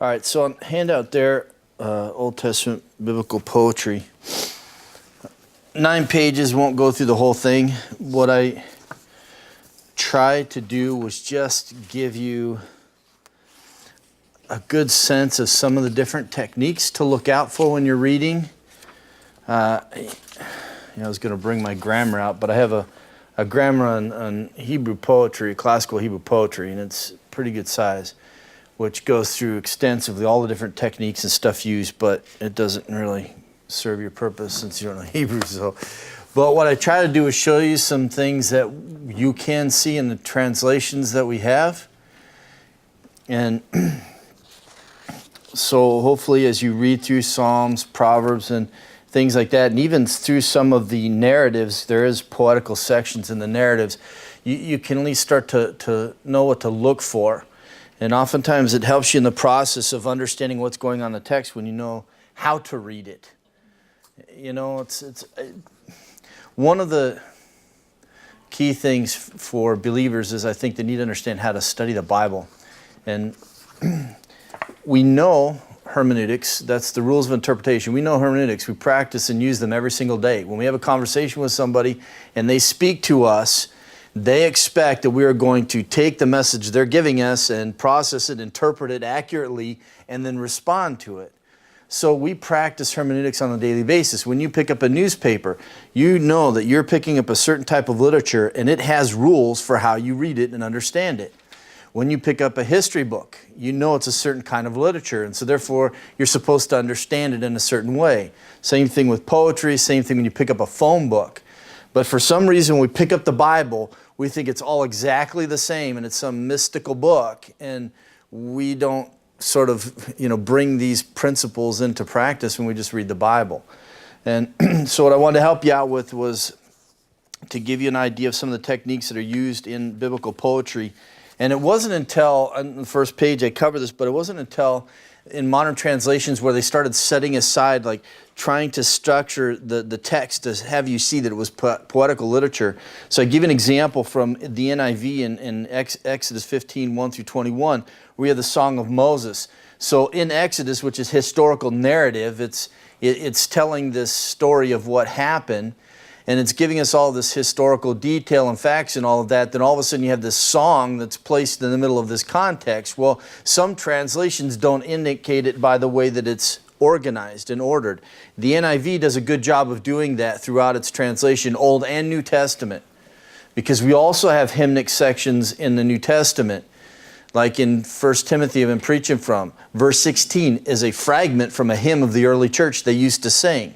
All right, so on handout there, Old Testament biblical poetry. 9 pages, won't go through the whole thing. What I tried to do was just give you a good sense of some of the different techniques to look out for when you're reading. I was going to bring my grammar out, but I have a grammar on Hebrew poetry, classical Hebrew poetry, and it's pretty good size, which goes through extensively all the different techniques and stuff used, but it doesn't really serve your purpose since you don't know Hebrew. So, but what I try to do is show you some things that you can see in the translations that we have. And so hopefully as you read through Psalms, Proverbs, and things like that, and even through some of the narratives, there is poetical sections in the narratives, you can at least start to know what to look for. And oftentimes it helps you in the process of understanding what's going on in the text when you know how to read it. You know, it's one of the key things for believers is I think they need to understand how to study the Bible. And we know hermeneutics, that's the rules of interpretation. We know hermeneutics, we practice and use them every single day. When we have a conversation with somebody and they speak to us, they expect that we are going to take the message they're giving us and process it, interpret it accurately, and then respond to it. So we practice hermeneutics on a daily basis. When you pick up a newspaper, you know that you're picking up a certain type of literature and it has rules for how you read it and understand it. When you pick up a history book, you know it's a certain kind of literature, and so therefore you're supposed to understand it in a certain way. Same thing with poetry, same thing when you pick up a phone book. But for some reason, when we pick up the Bible, we think it's all exactly the same and it's some mystical book, and we don't sort of, bring these principles into practice when we just read the Bible. And so what I wanted to help you out with was to give you an idea of some of the techniques that are used in biblical poetry. And it wasn't until, on the first page I cover this, but it wasn't until in modern translations where they started setting aside, like trying to structure the text to have you see that it was poetical literature. So I give an example from the NIV in Exodus 15, 1 through 21, where we have the Song of Moses. So in Exodus, which is historical narrative, it's telling this story of what happened, and it's giving us all this historical detail and facts and all of that. Then all of a sudden you have this song that's placed in the middle of this context. Well, some translations don't indicate it by the way that it's organized and ordered. The NIV does a good job of doing that throughout its translation, Old and New Testament, because we also have hymnic sections in the New Testament. Like in 1 Timothy I've been preaching from, verse 16 is a fragment from a hymn of the early church they used to sing.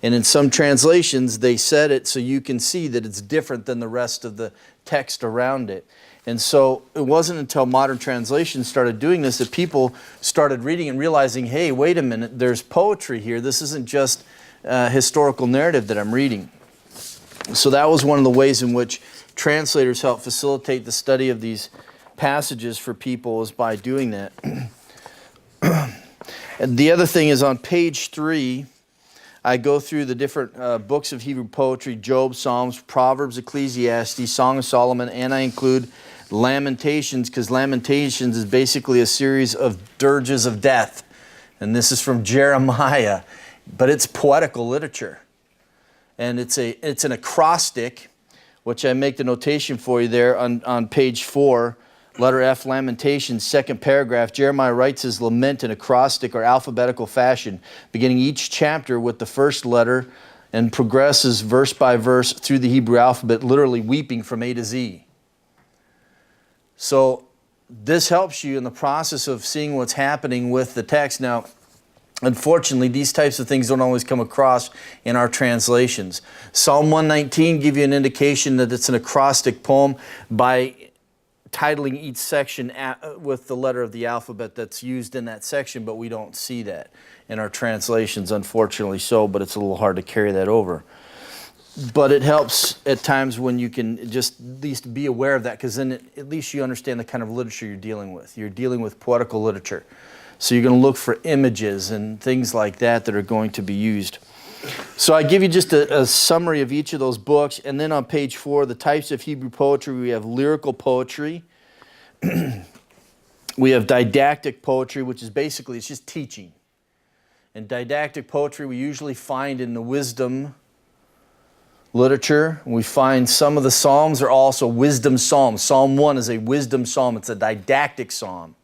And in some translations, they said it so you can see that it's different than the rest of the text around it. And so it wasn't until modern translations started doing this that people started reading and realizing, hey, wait a minute, there's poetry here. This isn't just historical narrative that I'm reading. So that was one of the ways in which translators help facilitate the study of these passages for people, is by doing that. And the other thing is on page 3, I go through the different books of Hebrew poetry, Job, Psalms, Proverbs, Ecclesiastes, Song of Solomon, and I include Lamentations, because Lamentations is basically a series of dirges of death. And this is from Jeremiah, but it's poetical literature. And it's an acrostic, which I make the notation for you there on page 4. Letter F, Lamentations, second paragraph. Jeremiah writes his lament in acrostic or alphabetical fashion, beginning each chapter with the first letter and progresses verse by verse through the Hebrew alphabet, literally weeping from A to Z. So this helps you in the process of seeing what's happening with the text. Now, unfortunately, these types of things don't always come across in our translations. Psalm 119 gives you an indication that it's an acrostic poem by titling each section with the letter of the alphabet that's used in that section, but we don't see that in our translations, unfortunately so, but it's a little hard to carry that over. But it helps at times when you can just at least be aware of that, because then at least you understand the kind of literature you're dealing with. You're dealing with poetical literature. So you're going to look for images and things like that are going to be used. So I give you just a summary of each of those books. And then on page 4, the types of Hebrew poetry, we have lyrical poetry. We have didactic poetry, which is basically, it's just teaching. And didactic poetry we usually find in the wisdom literature. We find some of the psalms are also wisdom psalms. Psalm 1 is a wisdom psalm. It's a didactic psalm.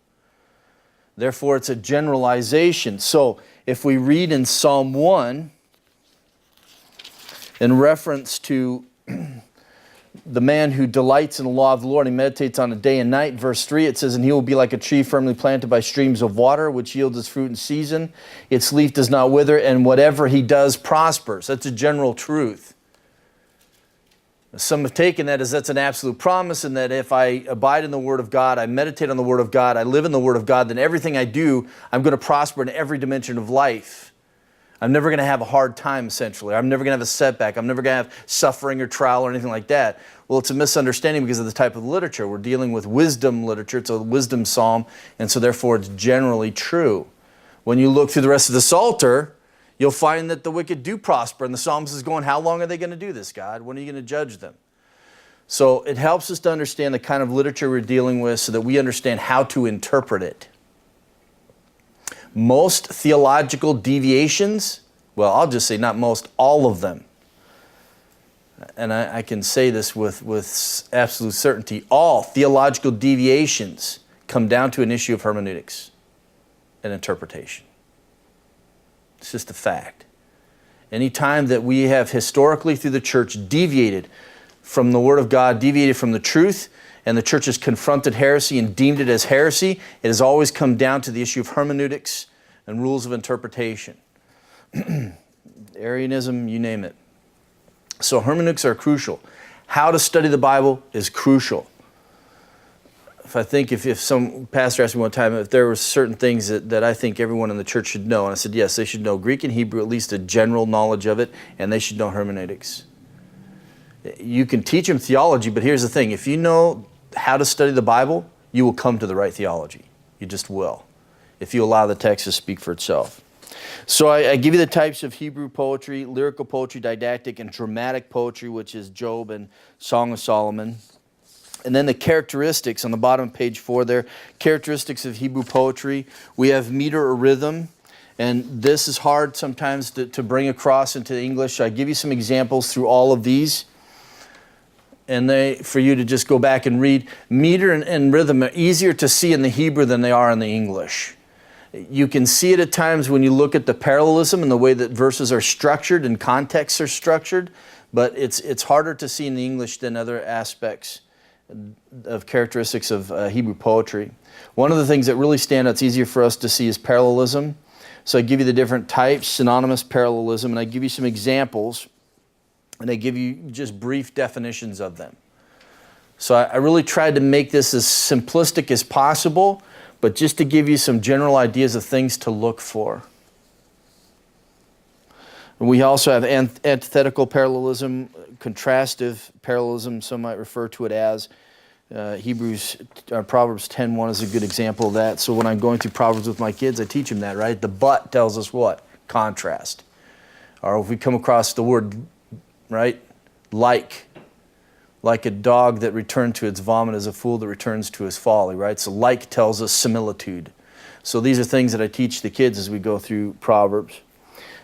Therefore, it's a generalization. So, if we read in Psalm 1, in reference to the man who delights in the law of the Lord, he meditates on it day and night. Verse 3, it says, and he will be like a tree firmly planted by streams of water, which yields its fruit in season. Its leaf does not wither, and whatever he does prospers. That's a general truth. Some have taken that as that's an absolute promise, and that if I abide in the Word of God, I meditate on the Word of God, I live in the Word of God, then everything I do, I'm going to prosper in every dimension of life. I'm never going to have a hard time, essentially. I'm never going to have a setback. I'm never going to have suffering or trial or anything like that. Well, it's a misunderstanding because of the type of literature. We're dealing with wisdom literature. It's a wisdom psalm, and so therefore it's generally true. When you look through the rest of the Psalter, you'll find that the wicked do prosper, and the psalmist is going, how long are they going to do this, God? When are you going to judge them? So it helps us to understand the kind of literature we're dealing with so that we understand how to interpret it. Most theological deviations, well, I'll just say not most, all of them, and I can say this with absolute certainty, all theological deviations come down to an issue of hermeneutics and interpretation. It's just a fact. Anytime that we have historically through the church deviated from the Word of God, deviated from the truth, and the church has confronted heresy and deemed it as heresy, it has always come down to the issue of hermeneutics and rules of interpretation. Arianism, you name it. So hermeneutics are crucial. How to study the Bible is crucial. If some pastor asked me one time if there were certain things that I think everyone in the church should know, and I said, yes, they should know Greek and Hebrew, at least a general knowledge of it, and they should know hermeneutics. You can teach them theology, but here's the thing. If you know how to study the Bible, you will come to the right theology. You just will, if you allow the text to speak for itself. So I give you the types of Hebrew poetry: lyrical poetry, didactic, and dramatic poetry, which is Job and Song of Solomon. And then the characteristics on the bottom of page 4 there, characteristics of Hebrew poetry. We have meter or rhythm, and this is hard sometimes to bring across into English. I give you some examples through all of these, and for you to just go back and read. Meter and rhythm are easier to see in the Hebrew than they are in the English. You can see it at times when you look at the parallelism and the way that verses are structured and contexts are structured, but it's harder to see in the English than other aspects of characteristics of Hebrew poetry. One of the things that really stand out, it's easier for us to see, is parallelism. So I give you the different types, synonymous parallelism, and I give you some examples, and I give you just brief definitions of them. So I really tried to make this as simplistic as possible, but just to give you some general ideas of things to look for. And we also have antithetical parallelism, contrastive parallelism, some might refer to it as. Proverbs 10:1 is a good example of that. So when I'm going through Proverbs with my kids, I teach them that, right? The but tells us what? Contrast. Or if we come across the word, right? Like a dog that returned to its vomit is a fool that returns to his folly, right? So like tells us similitude. So these are things that I teach the kids as we go through Proverbs.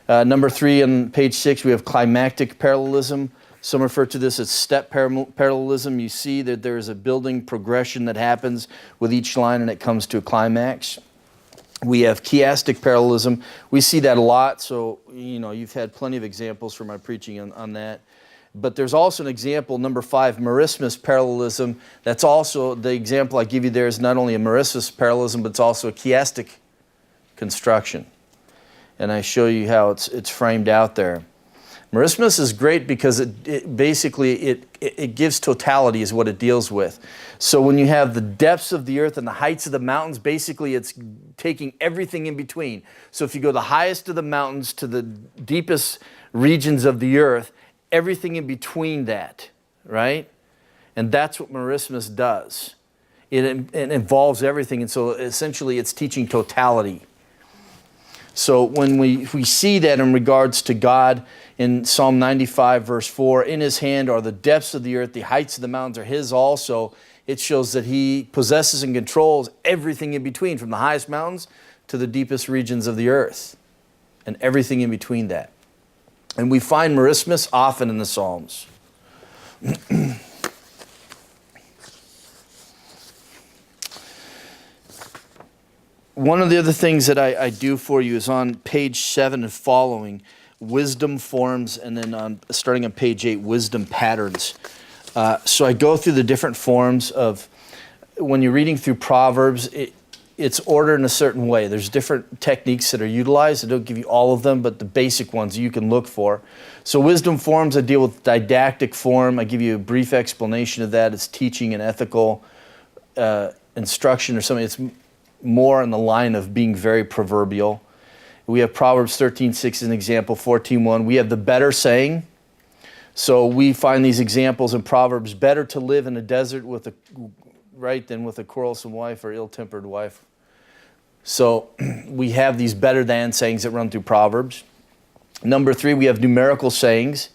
Number 3 on page 6, we have climactic parallelism. Some refer to this as step parallelism. You see that there is a building progression that happens with each line and it comes to a climax. We have chiastic parallelism. We see that a lot, so you've had plenty of examples from my preaching on that. But there's also an example, number 5, merismus parallelism. That's also, the example I give you there is not only a merismus parallelism, but it's also a chiastic construction. And I show you how it's framed out there. Merismus is great because it basically gives totality is what it deals with. So when you have the depths of the earth and the heights of the mountains, basically it's taking everything in between. So if you go the highest of the mountains to the deepest regions of the earth, everything in between that, right? And that's what merismus does. It involves everything, and so essentially it's teaching totality. So when we see that in regards to God in Psalm 95 verse 4, in his hand are the depths of the earth, the heights of the mountains are his also. it shows that he possesses and controls everything in between, from the highest mountains to the deepest regions of the earth, and everything in between that. And we find merismus often in the Psalms. One of the other things that I do for you is on page 7 and following, wisdom forms, and then starting on page 8, wisdom patterns. So I go through the different forms of, when you're reading through Proverbs, it's ordered in a certain way. There's different techniques that are utilized. I don't give you all of them, but the basic ones you can look for. So wisdom forms, I deal with didactic form. I give you a brief explanation of that. It's teaching and ethical instruction or something. It's more in the line of being very proverbial. We have Proverbs 13:6 as an example, 14:1. We have the better saying. So we find these examples in Proverbs: better to live in a desert with than with a quarrelsome wife or ill-tempered wife. So we have these better than sayings that run through Proverbs. Number 3, we have numerical sayings.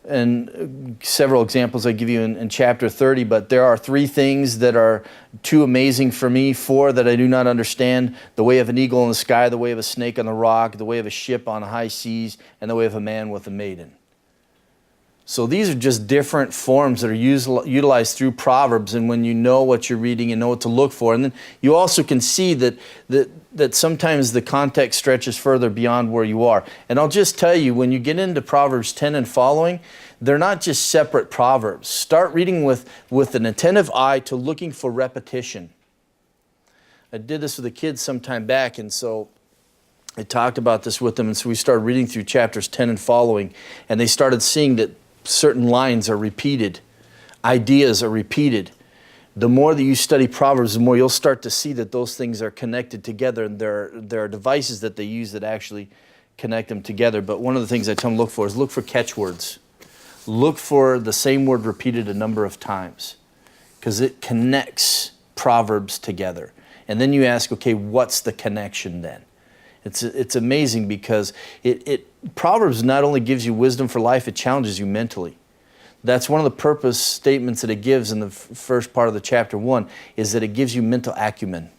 And several examples I give you in chapter 30, but there are 3 things that are too amazing for me, 4 that I do not understand: the way of an eagle in the sky, the way of a snake on the rock, the way of a ship on high seas, and the way of a man with a maiden. So these are just different forms that are utilized through Proverbs, and when you know what you're reading and know what to look for. And then you also can see that sometimes the context stretches further beyond where you are. And I'll just tell you, when you get into Proverbs 10 and following, they're not just separate proverbs. Start reading with an attentive eye to looking for repetition. I did this with the kids some time back, and so I talked about this with them, and so we started reading through chapters 10 and following, and they started seeing that certain lines are repeated, ideas are repeated. The more that you study Proverbs, the more you'll start to see that those things are connected together, and there are devices that they use that actually connect them together. But one of the things I tell them to look for is look for catchwords. Look for the same word repeated a number of times, because it connects Proverbs together. And then you ask, okay, what's the connection then? It's amazing, because Proverbs not only gives you wisdom for life, it challenges you mentally. That's one of the purpose statements that it gives in the first part of the chapter 1, is that it gives you mental acumen.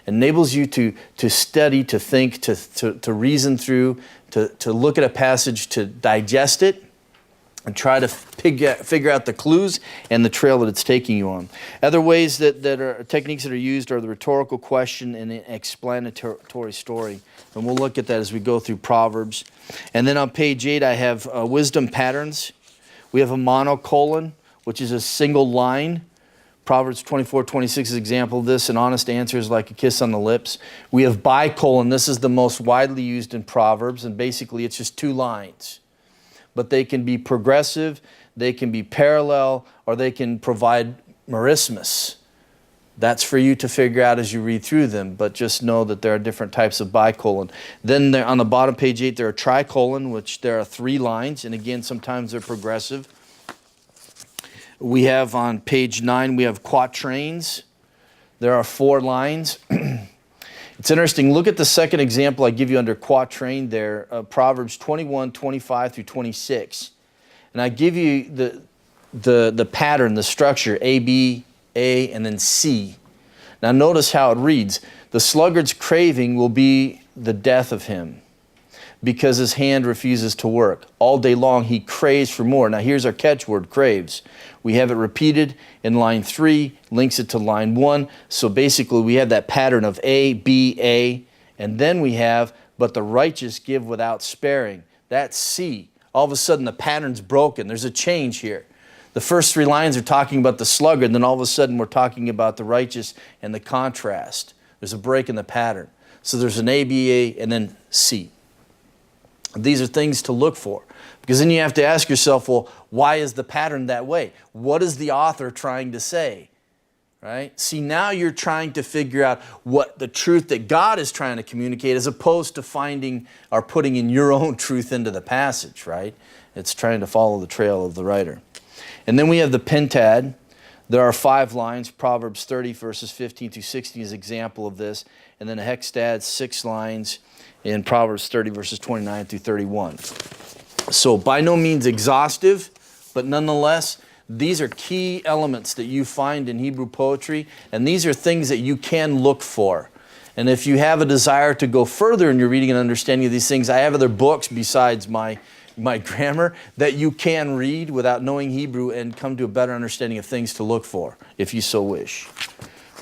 It enables you to study, to think, to reason through, to look at a passage, to digest it, and try to figure out the clues and the trail that it's taking you on. Other ways that are techniques that are used are the rhetorical question and the explanatory story. And we'll look at that as we go through Proverbs. And then on page 8, I have wisdom patterns. We have a monocolon, which is a single line. Proverbs 24:26 is an example of this. An honest answer is like a kiss on the lips. We have bicolon. This is the most widely used in Proverbs, and basically it's just 2 lines. But they can be progressive, they can be parallel, or they can provide merismus. That's for you to figure out as you read through them, but just know that there are different types of bicolon. Then there, on the bottom, page 8, there are tricolon, which there are 3 lines, and again, sometimes they're progressive. We have on page 9, we have quatrains. There are 4 lines. It's interesting. Look at the second example I give you under quatrain there, Proverbs 21:25 through 26. And I give you the pattern, the structure, A, B, A, and then C. Now notice how it reads. The sluggard's craving will be the death of him, because his hand refuses to work. All day long he craves for more. Now here's our catchword, craves. We have it repeated in line 3, links it to line 1. So basically we have that pattern of A, B, A, and then we have, but the righteous give without sparing. That's C. All of a sudden the pattern's broken. There's a change here. The first 3 lines are talking about the sluggard, and then all of a sudden we're talking about the righteous and the contrast. There's a break in the pattern. So there's an A, B, A, and then C. These are things to look for, because then you have to ask yourself, well, why is the pattern that way? What is the author trying to say? Right? See, now you're trying to figure out what the truth that God is trying to communicate, as opposed to finding or putting in your own truth into the passage, right? It's trying to follow the trail of the writer. And then we have the pentad. There are 5 lines. Proverbs 30 verses 15 through 16 is an example of this. And then a hexstad, 6 lines in Proverbs 30 verses 29 through 31. So by no means exhaustive, but nonetheless, These are key elements that you find in Hebrew poetry, and these are things that you can look for. And if you have a desire to go further in your reading and understanding of these things, I have other books besides my grammar that you can read without knowing Hebrew and come to a better understanding of things to look for, if you so wish.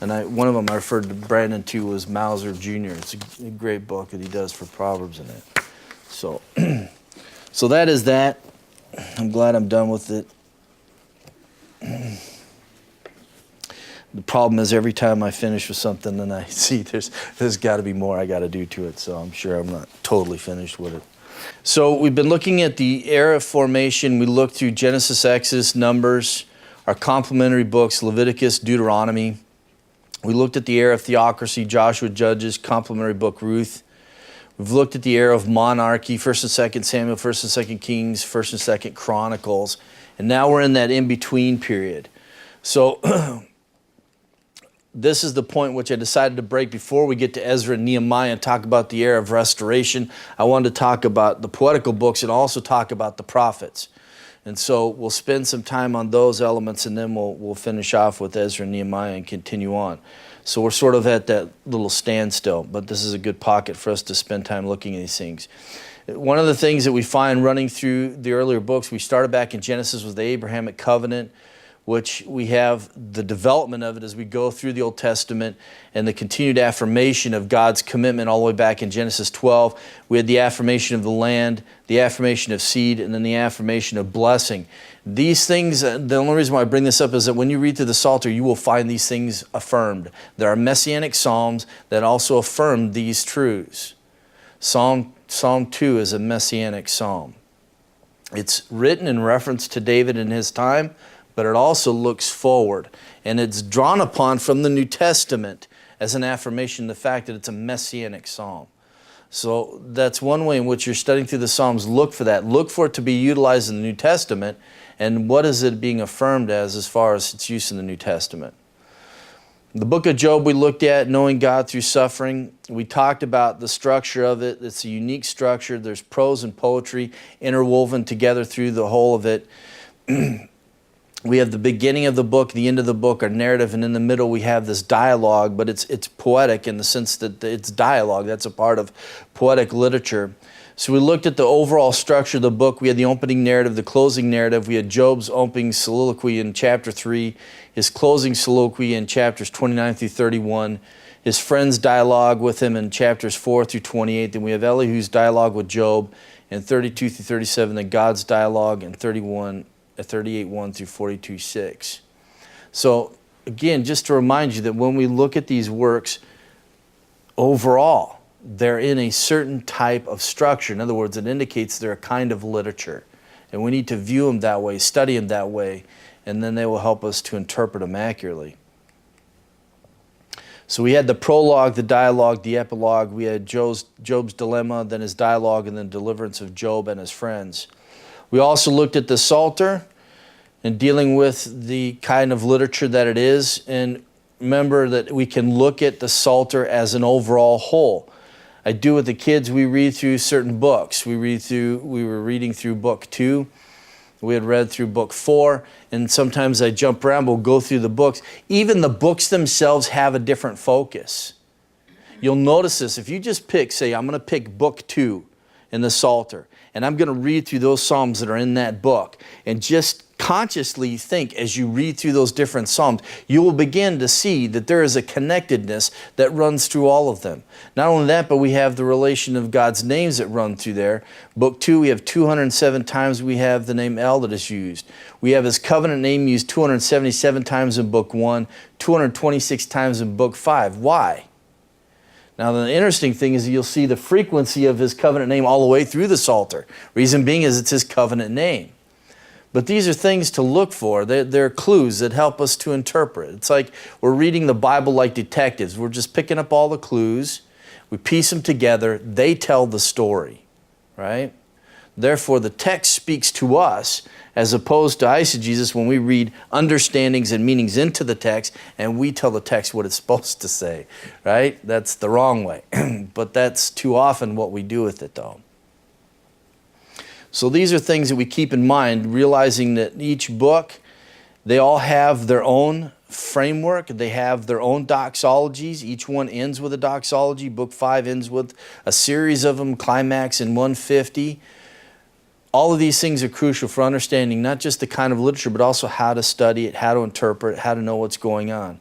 And one of them I referred to Brandon to was Mauser Jr. It's a great book that he does for Proverbs in it. So, so that is that. I'm glad I'm done with it. The problem is every time I finish with something, then I see there's got to be more I got to do to it. So I'm sure I'm not totally finished with it. So we've been looking at the era of formation. We looked through Genesis, Exodus, Numbers, our complementary books, Leviticus, Deuteronomy. We looked at the era of theocracy, Joshua, Judges, complementary book, Ruth. We've looked at the era of monarchy, 1st and 2nd Samuel, 1st and 2nd Kings, 1st and 2nd Chronicles. And now we're in that in-between period. So this is the point which I decided to break before we get to Ezra and Nehemiah and talk about the era of restoration. I wanted to talk about the poetical books and also talk about the prophets. And so we'll spend some time on those elements, and then we'll finish off with Ezra and Nehemiah and continue on. So we're sort of at that little standstill, but this is a good pocket for us to spend time looking at these things. One of the things that we find running through the earlier books, we started back in Genesis with the Abrahamic covenant, which we have the development of it as we go through the Old Testament and the continued affirmation of God's commitment all the way back in Genesis 12. We had the affirmation of the land, the affirmation of seed, and then the affirmation of blessing. These things, the only reason why I bring this up is that when you read through the Psalter, you will find these things affirmed. There are messianic psalms that also affirm these truths. Psalm 2 is a messianic psalm. It's written in reference to David in his time, but it also looks forward. And it's drawn upon from the New Testament as an affirmation of the fact that it's a messianic psalm. So that's one way in which you're studying through the Psalms. Look for that. Look for it to be utilized in the New Testament. And what is it being affirmed as far as its use in the New Testament? The book of Job we looked at, knowing God through suffering. We talked about the structure of it. It's a unique structure. There's prose and poetry interwoven together through the whole of it. We have the beginning of the book, the end of the book, our narrative, and in the middle we have this dialogue, but it's poetic in the sense that it's dialogue. That's a part of poetic literature. So we looked at the overall structure of the book. We had the opening narrative, the closing narrative. We had Job's opening soliloquy in chapter 3, his closing soliloquy in chapters 29 through 31, his friend's dialogue with him in chapters 4 through 28. Then we have Elihu's dialogue with Job in 32 through 37, then God's dialogue in 38:1 through 42:6. So again, just to remind you that when we look at these works, overall, they're in a certain type of structure. In other words, it indicates they're a kind of literature. And we need to view them that way, study them that way, and then they will help us to interpret them accurately. So we had the prologue, the dialogue, the epilogue. We had Job's dilemma, then his dialogue, and then deliverance of Job and his friends. We also looked at the Psalter and dealing with the kind of literature that it is. And remember that we can look at the Psalter as an overall whole. I do with the kids, we read through certain books. We were reading through book 2. We had read through book 4, and sometimes I jump around, we'll go through the books. Even the books themselves have a different focus. You'll notice this. If you just pick, say, I'm going to pick book 2 in the Psalter, and I'm going to read through those Psalms that are in that book, and just consciously think as you read through those different Psalms, you will begin to see that there is a connectedness that runs through all of them. Not only that, but we have the relation of God's names that run through there. Book 2, we have 207 times we have the name El that is used. We have his covenant name used 277 times in book 1, 226 times in book 5. Why? Now, the interesting thing is you'll see the frequency of his covenant name all the way through the Psalter. Reason being is it's his covenant name. But these are things to look for. They're clues that help us to interpret. It's like we're reading the Bible like detectives. We're just picking up all the clues. We piece them together. They tell the story, right? Therefore, the text speaks to us as opposed to eisegesis when we read understandings and meanings into the text and we tell the text what it's supposed to say, right? That's the wrong way. But that's too often what we do with it, though. So these are things that we keep in mind, realizing that each book They all have their own framework. They have their own doxologies. Each one ends with a doxology. Book 5 ends with a series of them, climax in 150. All of these things are crucial for understanding not just the kind of literature, but also how to study it, how to interpret it, how to know what's going on.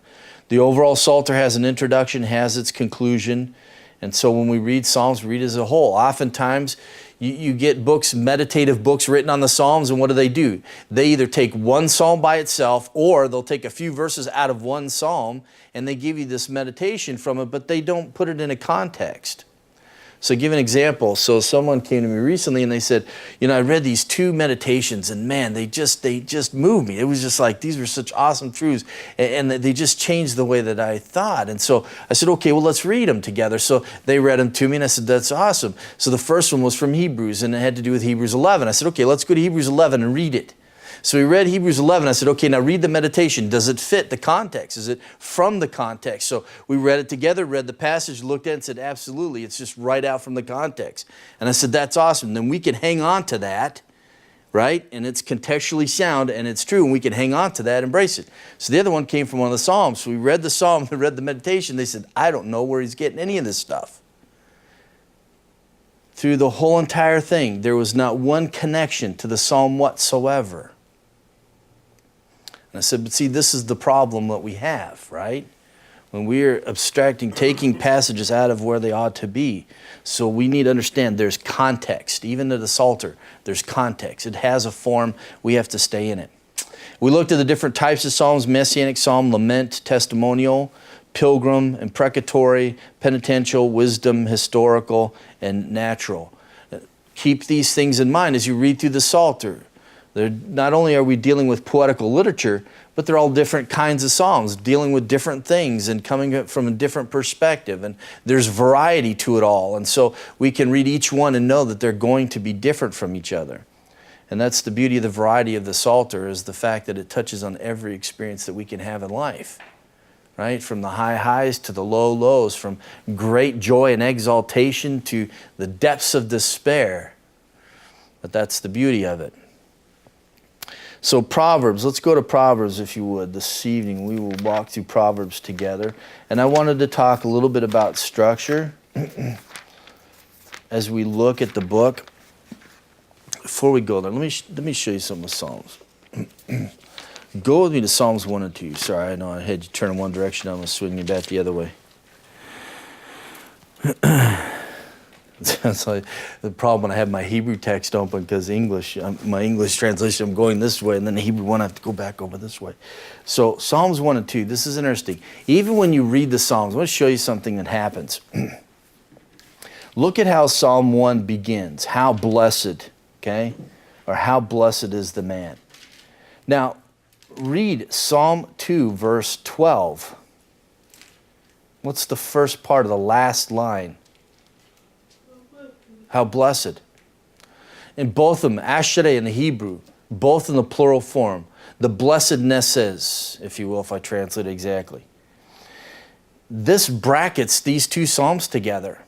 The overall Psalter has an introduction, has its conclusion. And so when we read Psalms, we read as a whole. Oftentimes, you get books, meditative books written on the Psalms, and what do? They either take one psalm by itself, or they'll take a few verses out of one psalm, and they give you this meditation from it, but they don't put it in a context. So give an example. So someone came to me recently and they said, I read these 2 meditations and man, they just moved me. It was just like, these were such awesome truths and they just changed the way that I thought. And so I said, okay, well, let's read them together. So they read them to me and I said, that's awesome. So the first one was from Hebrews and it had to do with Hebrews 11. I said, okay, let's go to Hebrews 11 and read it. So we read Hebrews 11. I said, okay, now read the meditation. Does it fit the context? Is it from the context? So we read it together, read the passage, looked at it and said, absolutely, it's just right out from the context. And I said, that's awesome. Then we can hang on to that, right? And it's contextually sound and it's true, and we can hang on to that, embrace it. So the other one came from one of the Psalms. So we read the Psalm, we read the meditation. They said, I don't know where he's getting any of this stuff. Through the whole entire thing, there was not one connection to the Psalm whatsoever. And I said, but see, this is the problem that we have, right? When we're abstracting, taking passages out of where they ought to be. So we need to understand there's context. Even to the Psalter, there's context. It has a form. We have to stay in it. We looked at the different types of psalms: messianic psalm, lament, testimonial, pilgrim, imprecatory, penitential, wisdom, historical, and natural. Keep these things in mind as you read through the Psalter. Not only are we dealing with poetical literature, but they're all different kinds of psalms, dealing with different things and coming from a different perspective. And there's variety to it all. And so we can read each one and know that they're going to be different from each other. And that's the beauty of the variety of the Psalter, is the fact that it touches on every experience that we can have in life. Right? From the high highs to the low lows, from great joy and exaltation to the depths of despair. But that's the beauty of it. So Proverbs, let's go to Proverbs if you would. This evening we will walk through Proverbs together. And I wanted to talk a little bit about structure as we look at the book. Before we go there, let me show you some of the Psalms. Go with me to Psalms 1 and 2. Sorry, I know I had you turn in one direction. I'm going to swing you back the other way. That's like the problem when I have my Hebrew text open, because my English translation, I'm going this way, and then the Hebrew one, I have to go back over this way. So Psalms 1 and 2, this is interesting. Even when you read the Psalms, I want to show you something that happens. Look at how Psalm 1 begins. How blessed, okay? Or how blessed is the man. Now, read Psalm 2, verse 12. What's the first part of the last line? How blessed. In both of them, Ashereh in the Hebrew, both in the plural form. The blessednesses, if you will, if I translate it exactly. This brackets these two Psalms together.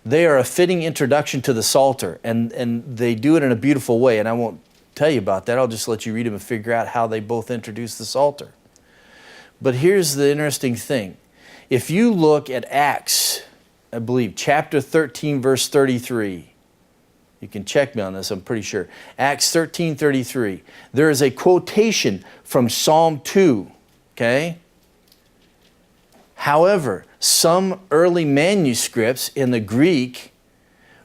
They are a fitting introduction to the Psalter, and they do it in a beautiful way, and I won't tell you about that. I'll just let you read them and figure out how they both introduce the Psalter. But here's the interesting thing. If you look at Acts, I believe, chapter 13, verse 33. You can check me on this, I'm pretty sure. Acts 13:33. There is a quotation from Psalm 2, okay? However, some early manuscripts in the Greek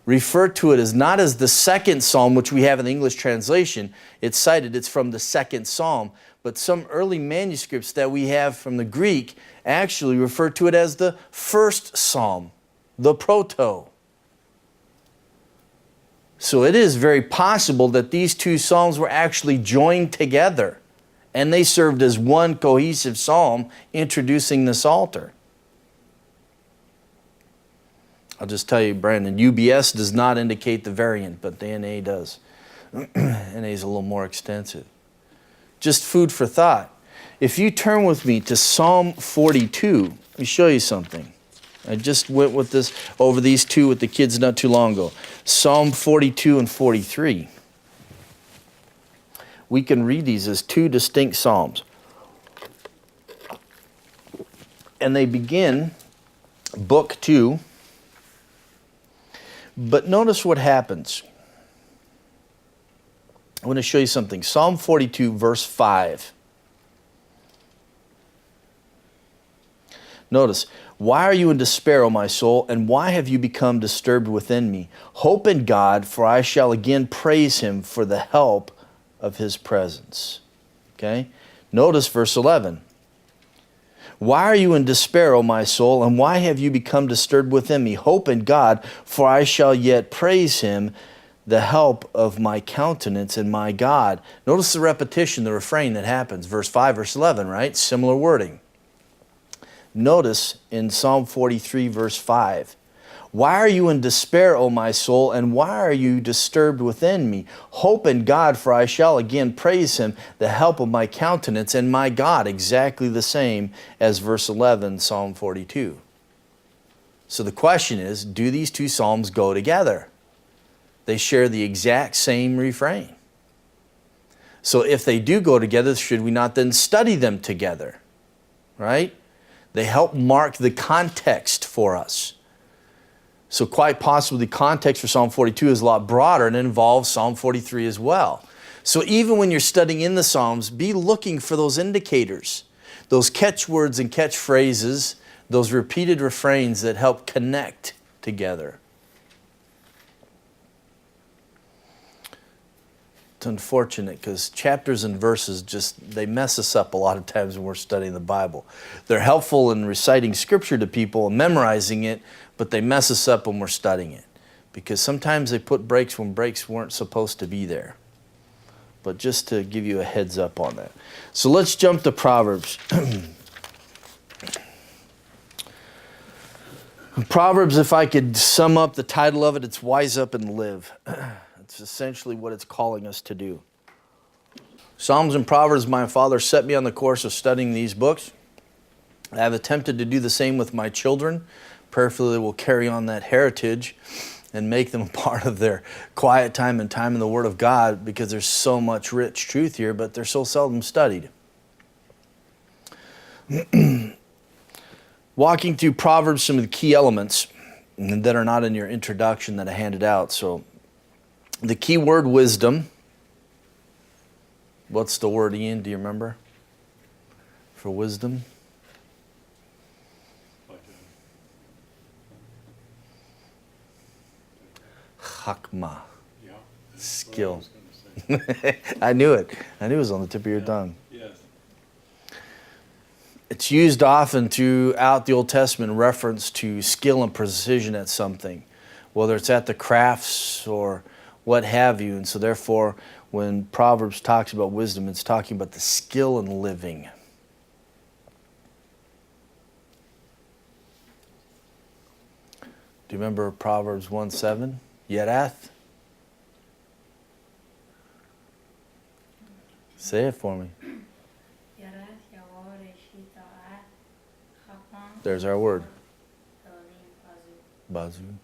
refer to it as not as the second psalm, which we have in the English translation. It's cited, it's from the second psalm. But some early manuscripts that we have from the Greek actually refer to it as the first psalm, the proto. So it is very possible that these two psalms were actually joined together, and they served as one cohesive psalm introducing the Psalter. I'll just tell you, Brandon, UBS does not indicate the variant, but the NA does. NA is a little more extensive. Just food for thought. If you turn with me to Psalm 42, let me show you something. I just went with this over these two with the kids not too long ago. Psalm 42 and 43. we can read these as two distinct psalms. And they begin book 2. But notice what happens. I want to show you something. Psalm 42, verse 5. Notice, why are you in despair, O my soul, and why have you become disturbed within me? Hope in God, for I shall again praise him for the help of his presence. Okay? Notice verse 11. Why are you in despair, O my soul, and why have you become disturbed within me? Hope in God, for I shall yet praise him, the help of my countenance and my God. Notice the repetition, the refrain that happens. Verse 5, verse 11, right? Similar wording. Notice in Psalm 43, verse 5. Why are you in despair, O my soul, and why are you disturbed within me? Hope in God, for I shall again praise him, the help of my countenance and my God. Exactly the same as verse 11, Psalm 42. So the question is, do these two psalms go together? They share the exact same refrain. So if they do go together, should we not then study them together? Right? They help mark the context for us. So quite possibly the context for Psalm 42 is a lot broader and involves Psalm 43 as well. So even when you're studying in the Psalms, be looking for those indicators, those catchwords and catchphrases, those repeated refrains that help connect together. It's unfortunate because chapters and verses they mess us up a lot of times when we're studying the Bible. They're helpful in reciting scripture to people and memorizing it, but they mess us up when we're studying it because sometimes they put breaks when breaks weren't supposed to be there. But just to give you a heads up on that. So let's jump to Proverbs. Proverbs, if I could sum up the title of it, it's Wise Up and Live. It's essentially what it's calling us to do. Psalms and Proverbs, my father set me on the course of studying these books. I have attempted to do the same with my children. Prayerfully, they will carry on that heritage and make them a part of their quiet time and time in the Word of God because there's so much rich truth here, but they're so seldom studied. Walking through Proverbs, some of the key elements that are not in your introduction that I handed out. So the key word wisdom. What's the word, Ian? Do you remember? For wisdom? Chakma. Yeah. Skill. I knew it. I knew it was on the tip of your tongue. Yes. It's used often throughout the Old Testament in reference to skill and precision at something, whether it's at the crafts or what have you. And so therefore, when Proverbs talks about wisdom, it's talking about the skill in living. Do you remember Proverbs 1:7? Yerath? Say it for me. There's our word. Bazu.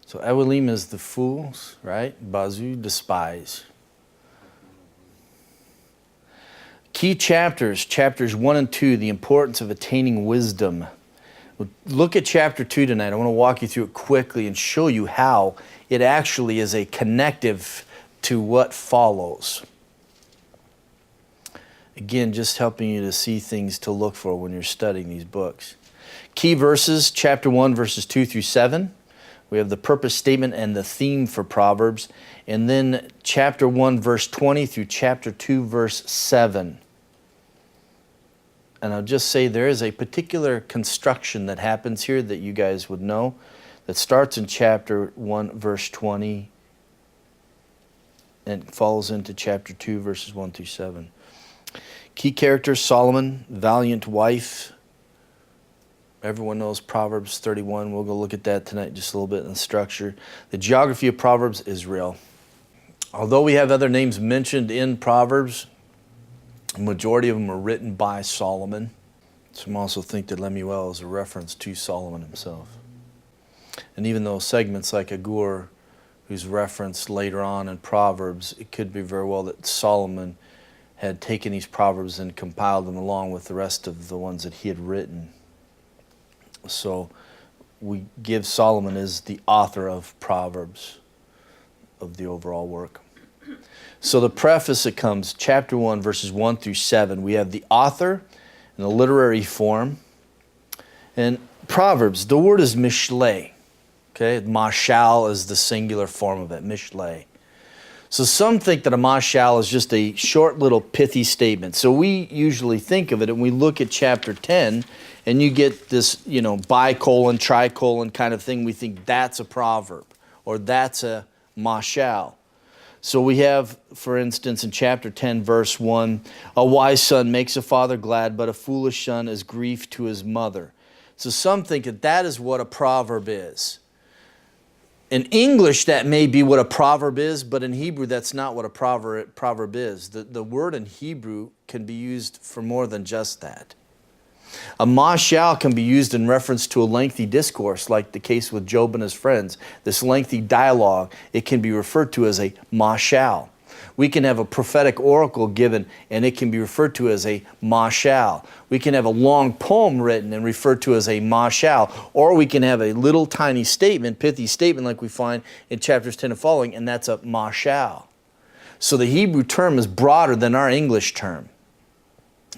So Elohim is the fools, right? Bazu, despise. Key chapters, chapters 1 and 2, the importance of attaining wisdom. Look at chapter 2 tonight. I want to walk you through it quickly and show you how it actually is a connective to what follows. Again, just helping you to see things to look for when you're studying these books. Key verses, chapter 1, verses 2 through 7. We have the purpose statement and the theme for Proverbs. And then chapter 1, verse 20 through chapter 2, verse 7. And I'll just say there is a particular construction that happens here that you guys would know that starts in chapter 1, verse 20 and falls into chapter 2, verses 1 through 7. Key characters, Solomon, valiant wife. Everyone knows Proverbs 31. We'll go look at that tonight just a little bit in the structure. The geography of Proverbs, Israel. Although we have other names mentioned in Proverbs, a majority of them are written by Solomon. Some also think that Lemuel is a reference to Solomon himself. And even though segments like Agur, who's referenced later on in Proverbs, it could be very well that Solomon had taken these Proverbs and compiled them along with the rest of the ones that he had written. So we give Solomon as the author of Proverbs of the overall work. So the preface that comes, chapter 1, verses 1 through 7, we have the author in the literary form. And Proverbs, the word is mishlei. Okay, mashal is the singular form of it, mishlei. So some think that a mashal is just a short little pithy statement. So we usually think of it and we look at chapter 10 and you get this, bicolon, tricolon kind of thing. We think that's a proverb or that's a mashal. So we have, for instance, in chapter 10, verse 1, a wise son makes a father glad, but a foolish son is grief to his mother. So some think that that is what a proverb is. In English, that may be what a proverb is, but in Hebrew, that's not what a proverb is. The word in Hebrew can be used for more than just that. A mashal can be used in reference to a lengthy discourse, like the case with Job and his friends. This lengthy dialogue, it can be referred to as a mashal. We can have a prophetic oracle given, and it can be referred to as a mashal. We can have a long poem written and referred to as a mashal, or we can have a little tiny statement, pithy statement like we find in chapters 10 and following, and that's a mashal. So the Hebrew term is broader than our English term.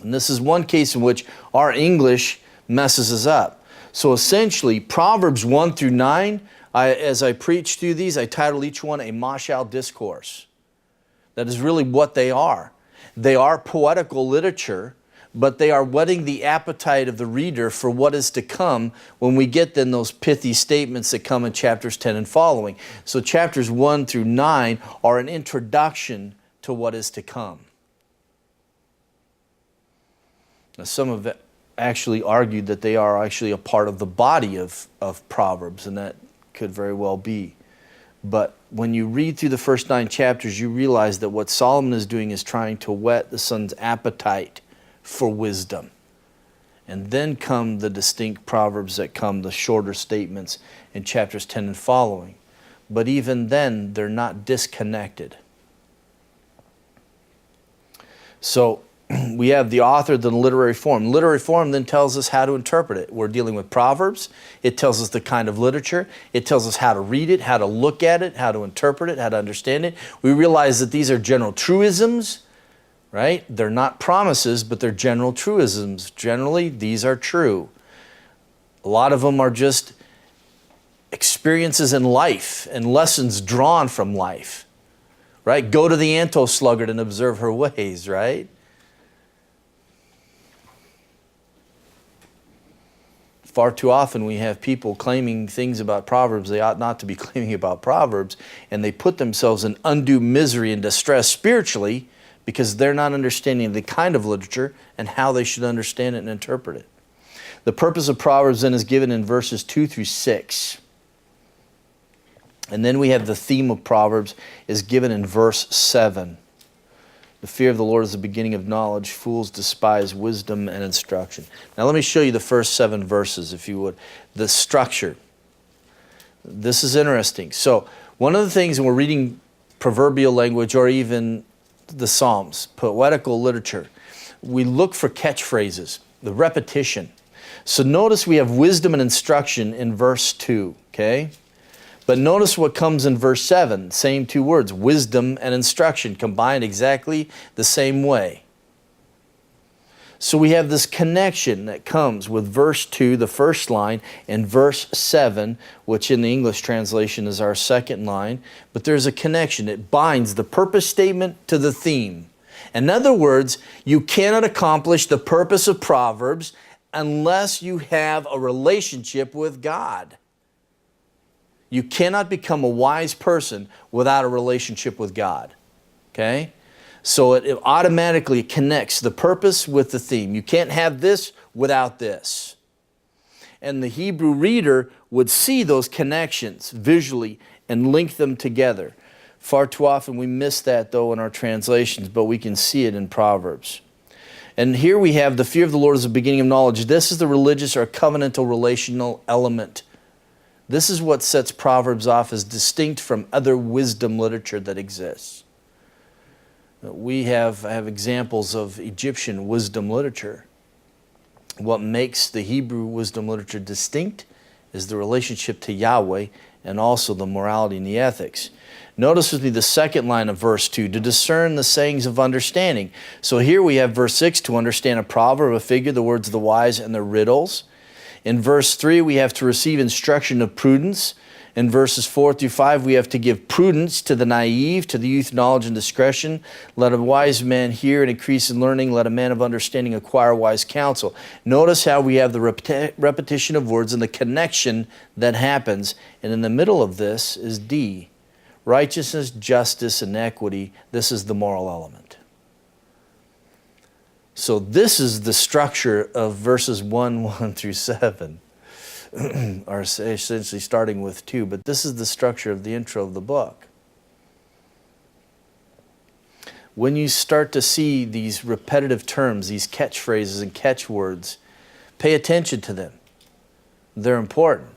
And this is one case in which our English messes us up. So essentially, Proverbs 1 through 9, as I preach through these, I title each one a mashal discourse. That is really what they are. They are poetical literature, but they are whetting the appetite of the reader for what is to come when we get then those pithy statements that come in chapters 10 and following. So chapters 1 through 9 are an introduction to what is to come. Now, some have actually argued that they are actually a part of the body of Proverbs, and that could very well be. But when you read through the first 9 chapters, you realize that what Solomon is doing is trying to whet the son's appetite for wisdom. And then come the distinct proverbs that come, the shorter statements in chapters 10 and following. But even then, they're not disconnected. So we have the author, the literary form. Literary form then tells us how to interpret it. We're dealing with Proverbs. It tells us the kind of literature. It tells us how to read it, how to look at it, how to interpret it, how to understand it. We realize that these are general truisms, right? They're not promises, but they're general truisms. Generally, these are true. A lot of them are just experiences in life and lessons drawn from life, right? Go to the ant sluggard and observe her ways, right? Far too often we have people claiming things about Proverbs they ought not to be claiming about Proverbs, and they put themselves in undue misery and distress spiritually because they're not understanding the kind of literature and how they should understand it and interpret it. The purpose of Proverbs then is given in verses 2 through 6. And then we have the theme of Proverbs is given in verse 7. The fear of the Lord is the beginning of knowledge. Fools despise wisdom and instruction. Now let me show you the first 7 verses, if you would. The structure. This is interesting. So one of the things when we're reading proverbial language or even the Psalms, poetical literature, we look for catchphrases, the repetition. So notice we have wisdom and instruction in verse 2, okay? But notice what comes in verse 7, same 2 words, wisdom and instruction, combined exactly the same way. So we have this connection that comes with verse 2, the first line, and verse 7, which in the English translation is our second line. But there's a connection. It binds the purpose statement to the theme. In other words, you cannot accomplish the purpose of Proverbs unless you have a relationship with God. You cannot become a wise person without a relationship with God, okay? So it automatically connects the purpose with the theme. You can't have this without this. And the Hebrew reader would see those connections visually and link them together. Far too often we miss that though in our translations, but we can see it in Proverbs. And here we have the fear of the Lord is the beginning of knowledge. This is the religious or covenantal relational element This is what sets Proverbs off as distinct from other wisdom literature that exists. We have examples of Egyptian wisdom literature. What makes the Hebrew wisdom literature distinct is the relationship to Yahweh and also the morality and the ethics. Notice with me the second line of verse 2, to discern the sayings of understanding. So here we have verse 6, to understand a proverb, a figure, the words of the wise, and the riddles. In verse 3, we have to receive instruction of prudence. In verses 4 through 5, we have to give prudence to the naive, to the youth knowledge and discretion. Let a wise man hear and increase in learning. Let a man of understanding acquire wise counsel. Notice how we have the repetition of words and the connection that happens. And in the middle of this is D, righteousness, justice, and equity. This is the moral element. So this is the structure of verses 1 through 7. Are essentially starting with 2, but this is the structure of the intro of the book. When you start to see these repetitive terms, these catchphrases and catchwords, pay attention to them. They're important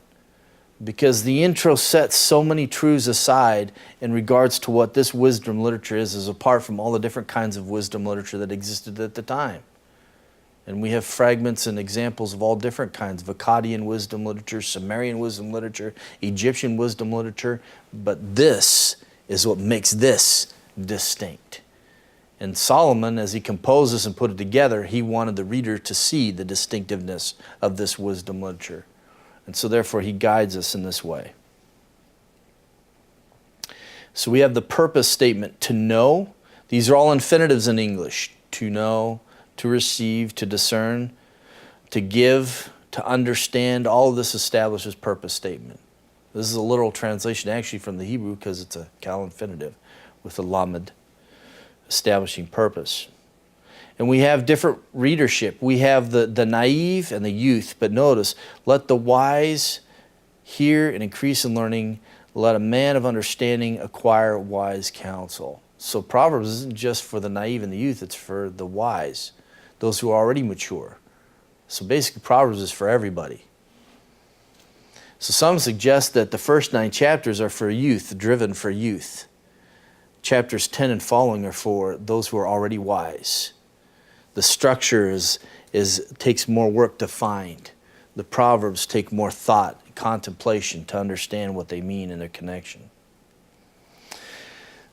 because the intro sets so many truths aside in regards to what this wisdom literature is apart from all the different kinds of wisdom literature that existed at the time. And we have fragments and examples of all different kinds of Akkadian wisdom literature, Sumerian wisdom literature, Egyptian wisdom literature. But this is what makes this distinct. And Solomon, as he composed this and put it together, he wanted the reader to see the distinctiveness of this wisdom literature. And so therefore he guides us in this way. So we have the purpose statement, to know. These are all infinitives in English. To know, to receive, to discern, to give, to understand. All of this establishes purpose statement. This is a literal translation actually from the Hebrew because it's a cal infinitive with a lamed, establishing purpose. And we have different readership. We have the naive and the youth. But notice, let the wise hear and increase in learning. Let a man of understanding acquire wise counsel. So Proverbs isn't just for the naive and the youth, it's for the wise, those who are already mature. So basically Proverbs is for everybody. So some suggest that the first 9 chapters are for youth, driven for youth. Chapters 10 and following are for those who are already wise. The structure takes more work to find. The Proverbs take more thought and contemplation to understand what they mean in their connection.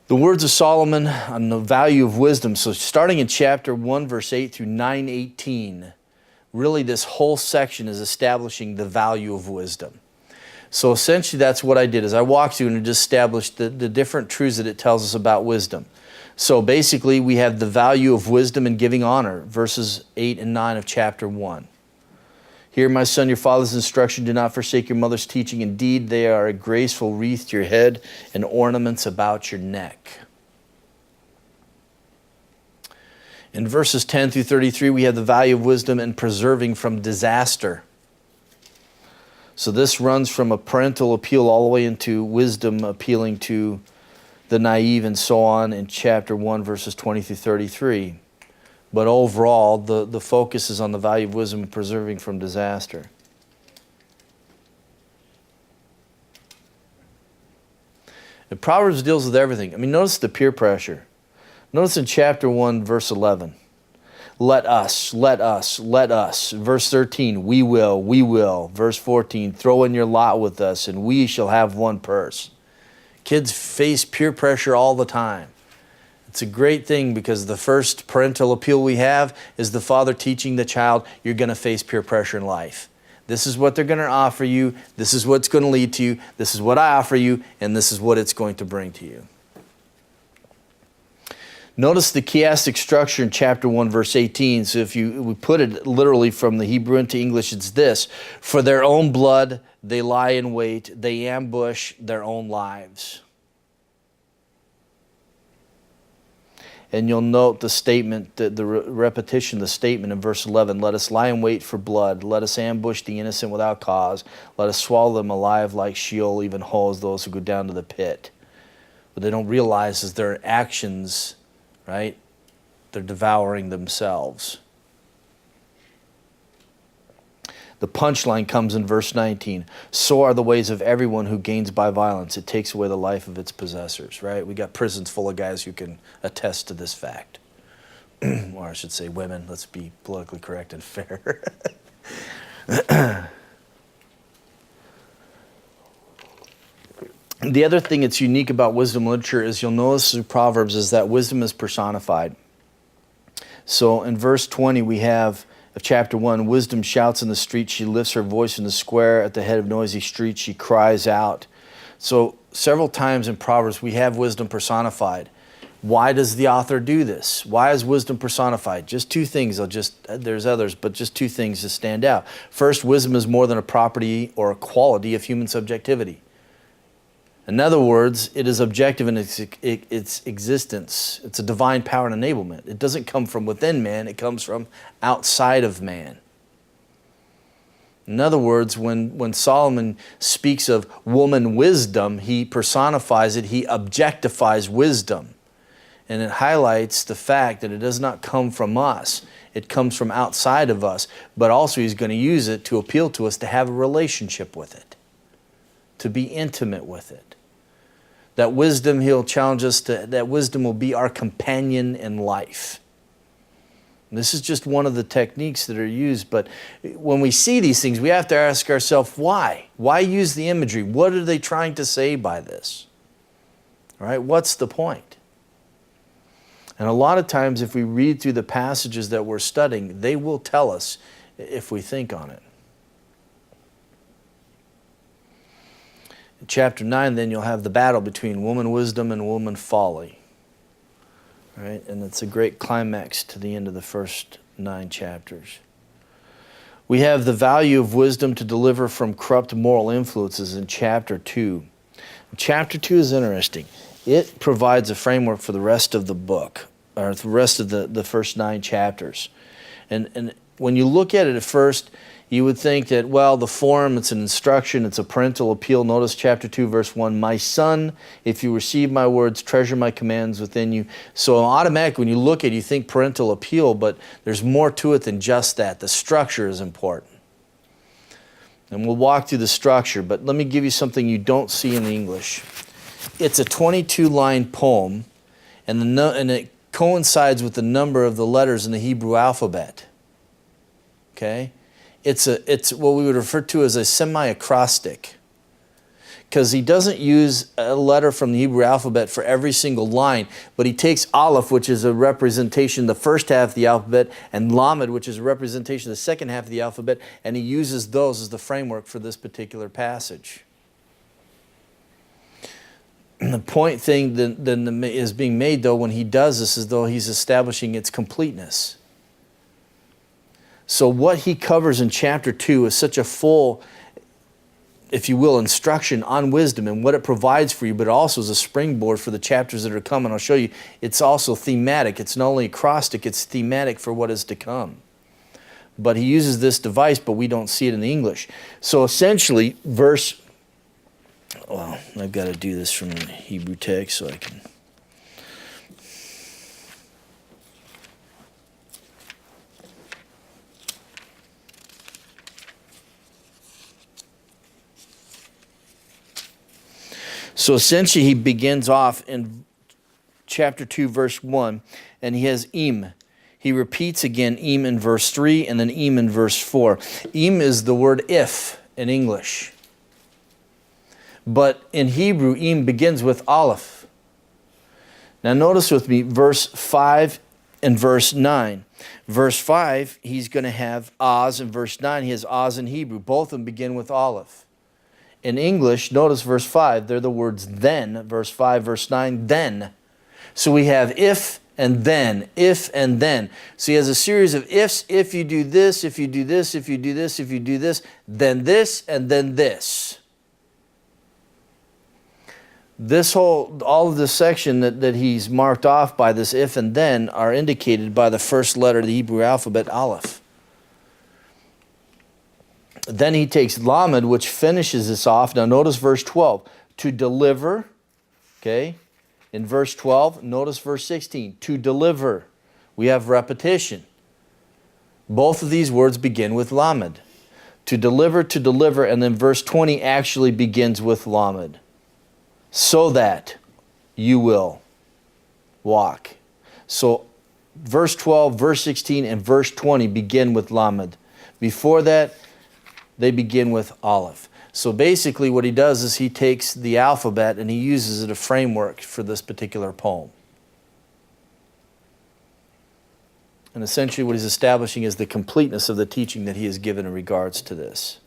The words of Solomon on the value of wisdom. So starting in chapter 1, verse 8 through 9:18, really this whole section is establishing the value of wisdom. So essentially that's what I did, is I walked through and just established the different truths that it tells us about wisdom. So basically we have the value of wisdom and giving honor, verses 8 and 9 of chapter 1. Hear, my son, your father's instruction. Do not forsake your mother's teaching. Indeed, they are a graceful wreath to your head and ornaments about your neck. In verses 10 through 33, we have the value of wisdom and preserving from disaster. So this runs from a parental appeal all the way into wisdom appealing to the naive and so on in chapter 1, verses 20 through 33. But overall, the focus is on the value of wisdom and preserving from disaster. And Proverbs deals with everything. I mean, notice the peer pressure. Notice in chapter 1, verse 11. Let us, let us, let us. Verse 13, we will, we will. Verse 14, throw in your lot with us, and we shall have one purse. Kids face peer pressure all the time. It's a great thing because the first parental appeal we have is the father teaching the child, you're going to face peer pressure in life. This is what they're going to offer you. This is what's going to lead to you. This is what I offer you, and this is what it's going to bring to you. Notice the chiastic structure in chapter 1, verse 18. So if we put it literally from the Hebrew into English, it's this. For their own blood, they lie in wait. They ambush their own lives. And you'll note the statement, the repetition, the statement in verse 11. Let us lie in wait for blood. Let us ambush the innocent without cause. Let us swallow them alive like Sheol, even whole as those who go down to the pit. What they don't realize is their actions, right? They're devouring themselves. The punchline comes in verse 19. So are the ways of everyone who gains by violence. It takes away the life of its possessors, right? We got prisons full of guys who can attest to this fact. Or I should say women. Let's be politically correct and fair. The other thing that's unique about wisdom literature is you'll notice through Proverbs is that wisdom is personified. So in verse 20 we have of chapter 1, wisdom shouts in the street, she lifts her voice in the square, at the head of noisy streets she cries out. So several times in Proverbs we have wisdom personified. Why does the author do this? Why is wisdom personified? Just two things, there's others, but just two things to stand out. First, wisdom is more than a property or a quality of human subjectivity. In other words, it is objective in its existence. It's a divine power and enablement. It doesn't come from within man, it comes from outside of man. In other words, when Solomon speaks of woman wisdom, he personifies it, he objectifies wisdom. And it highlights the fact that it does not come from us. It comes from outside of us. But also he's going to use it to appeal to us to have a relationship with it, to be intimate with it. That wisdom, he'll challenge us to, that wisdom will be our companion in life. And this is just one of the techniques that are used, but when we see these things, we have to ask ourselves, why? Why use the imagery? What are they trying to say by this? All right, what's the point? And a lot of times, if we read through the passages that we're studying, they will tell us if we think on it. In chapter 9, then, you'll have the battle between woman wisdom and woman folly. Right? And it's a great climax to the end of the first 9 chapters. We have the value of wisdom to deliver from corrupt moral influences in chapter 2. Chapter 2 is interesting. It provides a framework for the rest of the book, or the rest of the first 9 chapters. And when you look at it at first, you would think that, well, the form, it's an instruction, it's a parental appeal. Notice chapter 2, verse 1, my son, if you receive my words, treasure my commands within you. So automatically, when you look at it, you think parental appeal, but there's more to it than just that. The structure is important. And we'll walk through the structure, but let me give you something you don't see in the English. It's a 22-line poem, and it coincides with the number of the letters in the Hebrew alphabet. Okay? It's what we would refer to as a semi-acrostic, because he doesn't use a letter from the Hebrew alphabet for every single line, but he takes Aleph, which is a representation of the first half of the alphabet, and Lamed, which is a representation of the second half of the alphabet, and he uses those as the framework for this particular passage. And the point thing that is being made, though, when he does this, is though he's establishing its completeness. So what he covers in chapter 2 is such a full, if you will, instruction on wisdom and what it provides for you, but also is a springboard for the chapters that are coming. I'll show you, it's also thematic. It's not only acrostic, it's thematic for what is to come. But he uses this device, but we don't see it in the English. So essentially, well, I've got to do this from the Hebrew text so I can... So essentially he begins off in chapter 2, verse 1, and he has im. He repeats again im in verse 3 and then im in verse 4. Im is the word if in English. But in Hebrew, im begins with aleph. Now notice with me verse 5 and verse 9. Verse 5, he's going to have oz, and verse 9, he has oz in Hebrew. Both of them begin with aleph. In English, notice verse 5, they're the words then. Verse 5, verse 9, then. So we have if and then, if and then. So he has a series of ifs. If you do this, if you do this, if you do this, if you do this, then this, and then this. All of this section that he's marked off by this if and then are indicated by the first letter of the Hebrew alphabet, aleph. Then he takes Lamed, which finishes this off. Now notice verse 12. To deliver, okay? In verse 12, notice verse 16. To deliver. We have repetition. Both of these words begin with Lamed. To deliver, and then verse 20 actually begins with lamed. So that you will walk. So verse 12, verse 16, and verse 20 begin with lamed. Before that, they begin with aleph. So basically what he does is he takes the alphabet and he uses it as a framework for this particular poem. And essentially what he's establishing is the completeness of the teaching that he has given in regards to this.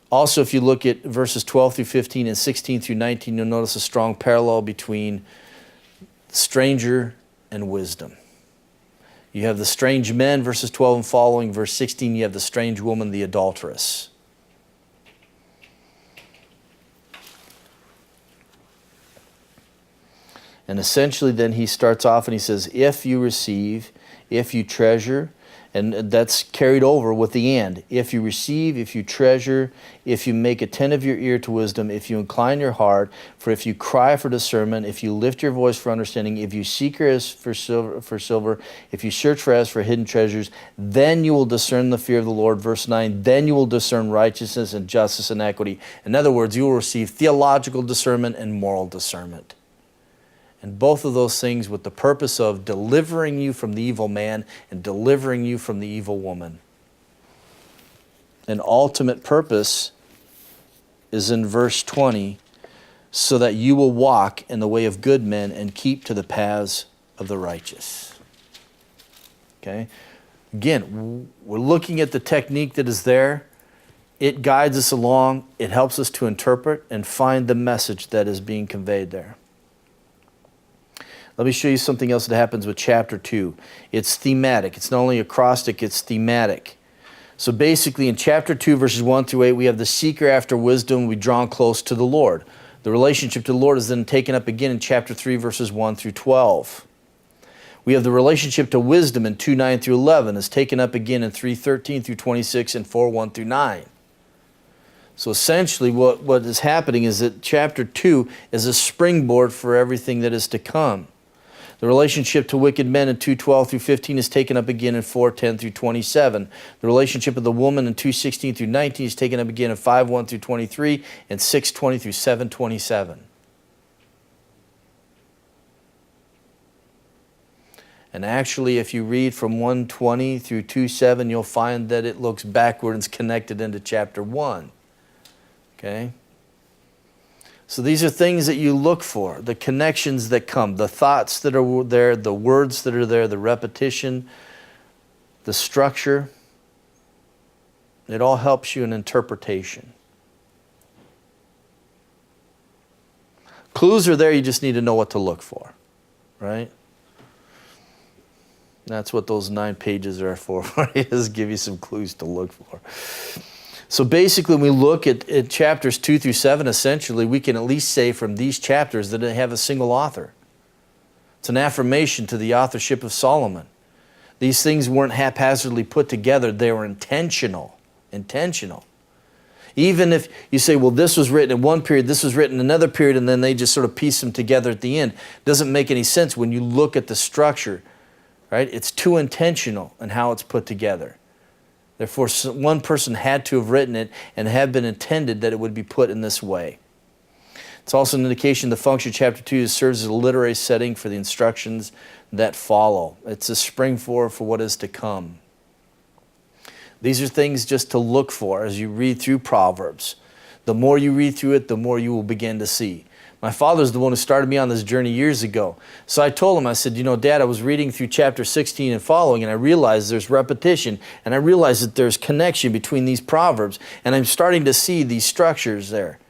Also, if you look at verses 12 through 15 and 16 through 19, you'll notice a strong parallel between stranger and wisdom. You have the strange men, verses 12 and following. Verse 16, you have the strange woman, the adulteress. And essentially then he starts off and he says, if you receive, if you treasure, and that's carried over with the and. If you receive, if you treasure, if you make attentive your ear to wisdom, if you incline your heart, for if you cry for discernment, if you lift your voice for understanding, if you seek her as for silver, if you search for as for hidden treasures, then you will discern the fear of the Lord. Verse 9, then you will discern righteousness and justice and equity. In other words, you will receive theological discernment and moral discernment. And both of those things with the purpose of delivering you from the evil man and delivering you from the evil woman. An ultimate purpose is in verse 20, so that you will walk in the way of good men and keep to the paths of the righteous. Okay? Again, we're looking at the technique that is there. It guides us along. It helps us to interpret and find the message that is being conveyed there. Let me show you something else that happens with chapter 2. It's thematic. It's not only acrostic, it's thematic. So basically in chapter 2, verses 1 through 8, we have the seeker after wisdom, we draw close to the Lord. The relationship to the Lord is then taken up again in chapter 3, verses 1 through 12. We have the relationship to wisdom in 2, 9 through 11 is taken up again in 3, 13 through 26 and 4, 1 through 9. So essentially what is happening is that chapter 2 is a springboard for everything that is to come. The relationship to wicked men in 2:12 through 15 is taken up again in 4:10 through 27. The relationship of the woman in 2:16 through 19 is taken up again in 5:1 through 23 and 6:20 through 7:27. And actually, if you read from 1:20 through 2:7, you'll find that it looks backwards connected into chapter 1. Okay? So these are things that you look for, the connections that come, the thoughts that are there, the words that are there, the repetition, the structure. It all helps you in interpretation. Clues are there, you just need to know what to look for, right? That's what those 9 pages are for, is give you some clues to look for. So basically, when we look at chapters 2 through 7, essentially, we can at least say from these chapters that they have a single author. It's an affirmation to the authorship of Solomon. These things weren't haphazardly put together. They were intentional. Intentional. Even if you say, well, this was written in one period, this was written in another period, and then they just sort of piece them together at the end. It doesn't make any sense when you look at the structure, right? It's too intentional in how it's put together. Therefore, one person had to have written it and had been intended that it would be put in this way. It's also an indication the function of chapter 2 serves as a literary setting for the instructions that follow. It's a springboard for what is to come. These are things just to look for as you read through Proverbs. The more you read through it, the more you will begin to see. My father's the one who started me on this journey years ago. So I told him, I said, you know, Dad, I was reading through chapter 16 and following, and I realized there's repetition, and I realized that there's connection between these Proverbs, and I'm starting to see these structures there.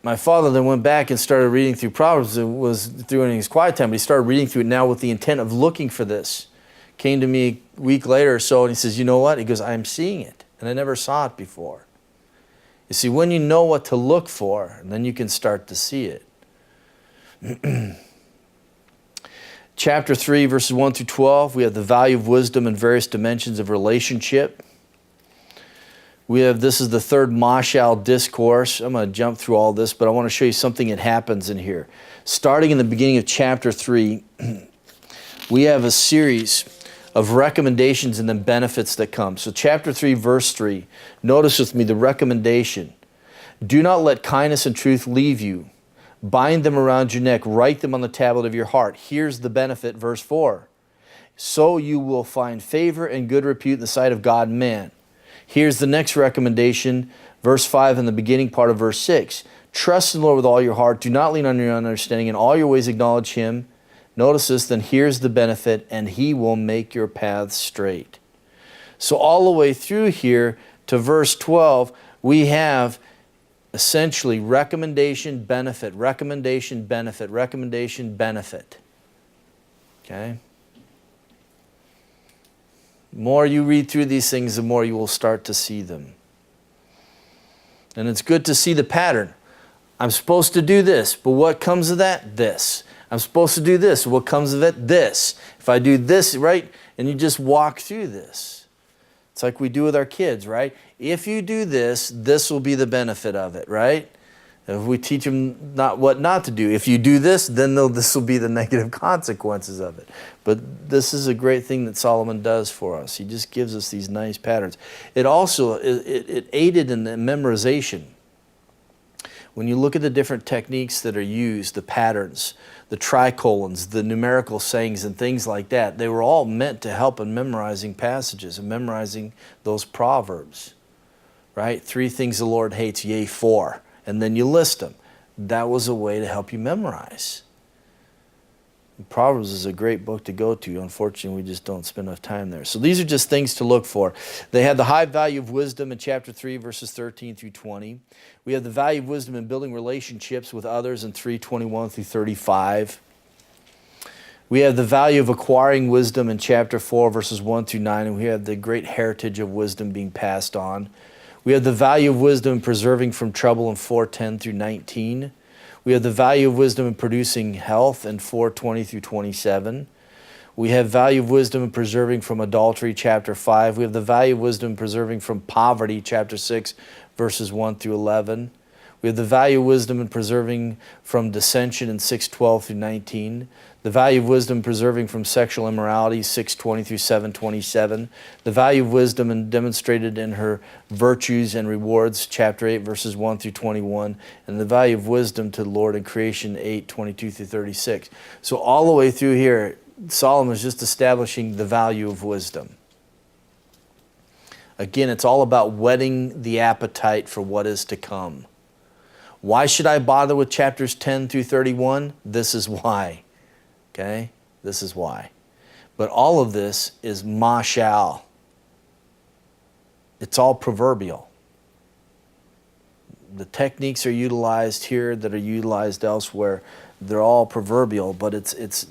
My father then went back and started reading through Proverbs. It was during his quiet time, but he started reading through it now with the intent of looking for this. Came to me a week later or so, and he says, you know what? He goes, I'm seeing it, and I never saw it before. You see, when you know what to look for, then you can start to see it. Chapter 3, verses 1 through 12, we have the value of wisdom in various dimensions of relationship. We have, this is the third Mashal discourse. I'm going to jump through all this, but I want to show you something that happens in here. Starting in the beginning of chapter 3, we have a series of recommendations and then benefits that come. So chapter 3, verse 3, notice with me the recommendation. Do not let kindness and truth leave you. Bind them around your neck. Write them on the tablet of your heart. Here's the benefit, verse 4. So you will find favor and good repute in the sight of God and man. Here's the next recommendation, verse 5 and the beginning part of verse 6. Trust in the Lord with all your heart. Do not lean on your own understanding. In all your ways acknowledge Him. Notice this, then here's the benefit, and He will make your paths straight. So all the way through here to verse 12, we have essentially recommendation, benefit, recommendation, benefit, recommendation, benefit. Okay? The more you read through these things, the more you will start to see them. And it's good to see the pattern. I'm supposed to do this, but what comes of that? This. I'm supposed to do this. What comes of it? This. If I do this, right? And you just walk through this. It's like we do with our kids, right? If you do this, this will be the benefit of it, right? If we teach them what not to do. If you do this, then this will be the negative consequences of it. But this is a great thing that Solomon does for us. He just gives us these nice patterns. It also, it aided in the memorization. When you look at the different techniques that are used, the patterns, the tricolons, the numerical sayings and things like that, they were all meant to help in memorizing passages and memorizing those proverbs, right? 3 things the Lord hates, yea, 4. And then you list them. That was a way to help you memorize. Proverbs is a great book to go to. Unfortunately, we just don't spend enough time there. So these are just things to look for. They have the high value of wisdom in chapter 3, verses 13 through 20. We have the value of wisdom in building relationships with others in 3:21 through 35. We have the value of acquiring wisdom in chapter 4, verses 1 through 9. And we have the great heritage of wisdom being passed on. We have the value of wisdom in preserving from trouble in 4:10 through 19. We have the value of wisdom in producing health in 4:20 through 27. We have value of wisdom in preserving from adultery, chapter 5. We have the value of wisdom in preserving from poverty, chapter 6, verses 1 through 11. We have the value of wisdom in preserving from dissension in 6:12 through 19. The value of wisdom preserving from sexual immorality, 6:20 through 7:27. The value of wisdom and demonstrated in her virtues and rewards, chapter 8, verses 1 through 21. And the value of wisdom to the Lord in creation, 8:22 through 36. So all the way through here, Solomon is just establishing the value of wisdom. Again, it's all about whetting the appetite for what is to come. Why should I bother with chapters 10 through 31? This is why. Okay? This is why. But all of this is mashal. It's all proverbial. The techniques are utilized here that are utilized elsewhere. They're all proverbial, but it's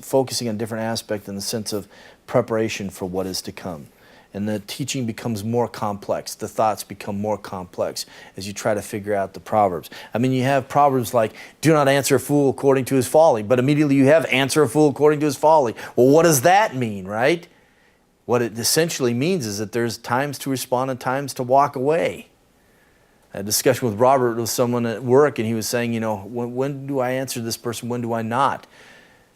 focusing on different aspects in the sense of preparation for what is to come. And the teaching becomes more complex. The thoughts become more complex as you try to figure out the Proverbs. I mean, you have Proverbs like, do not answer a fool according to his folly. But immediately you have answer a fool according to his folly. Well, what does that mean, right? What it essentially means is that there's times to respond and times to walk away. I had a discussion with Robert, with someone at work, and he was saying, when do I answer this person? When do I not?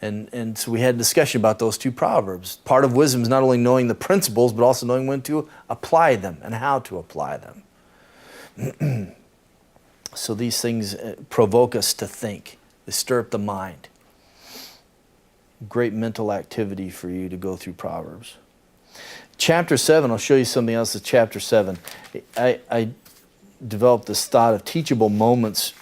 And so we had a discussion about those 2 proverbs. Part of wisdom is not only knowing the principles, but also knowing when to apply them and how to apply them. So these things provoke us to think. They stir up the mind. Great mental activity for you to go through Proverbs. Chapter 7, I'll show you something else in chapter 7. I developed this thought of teachable moments.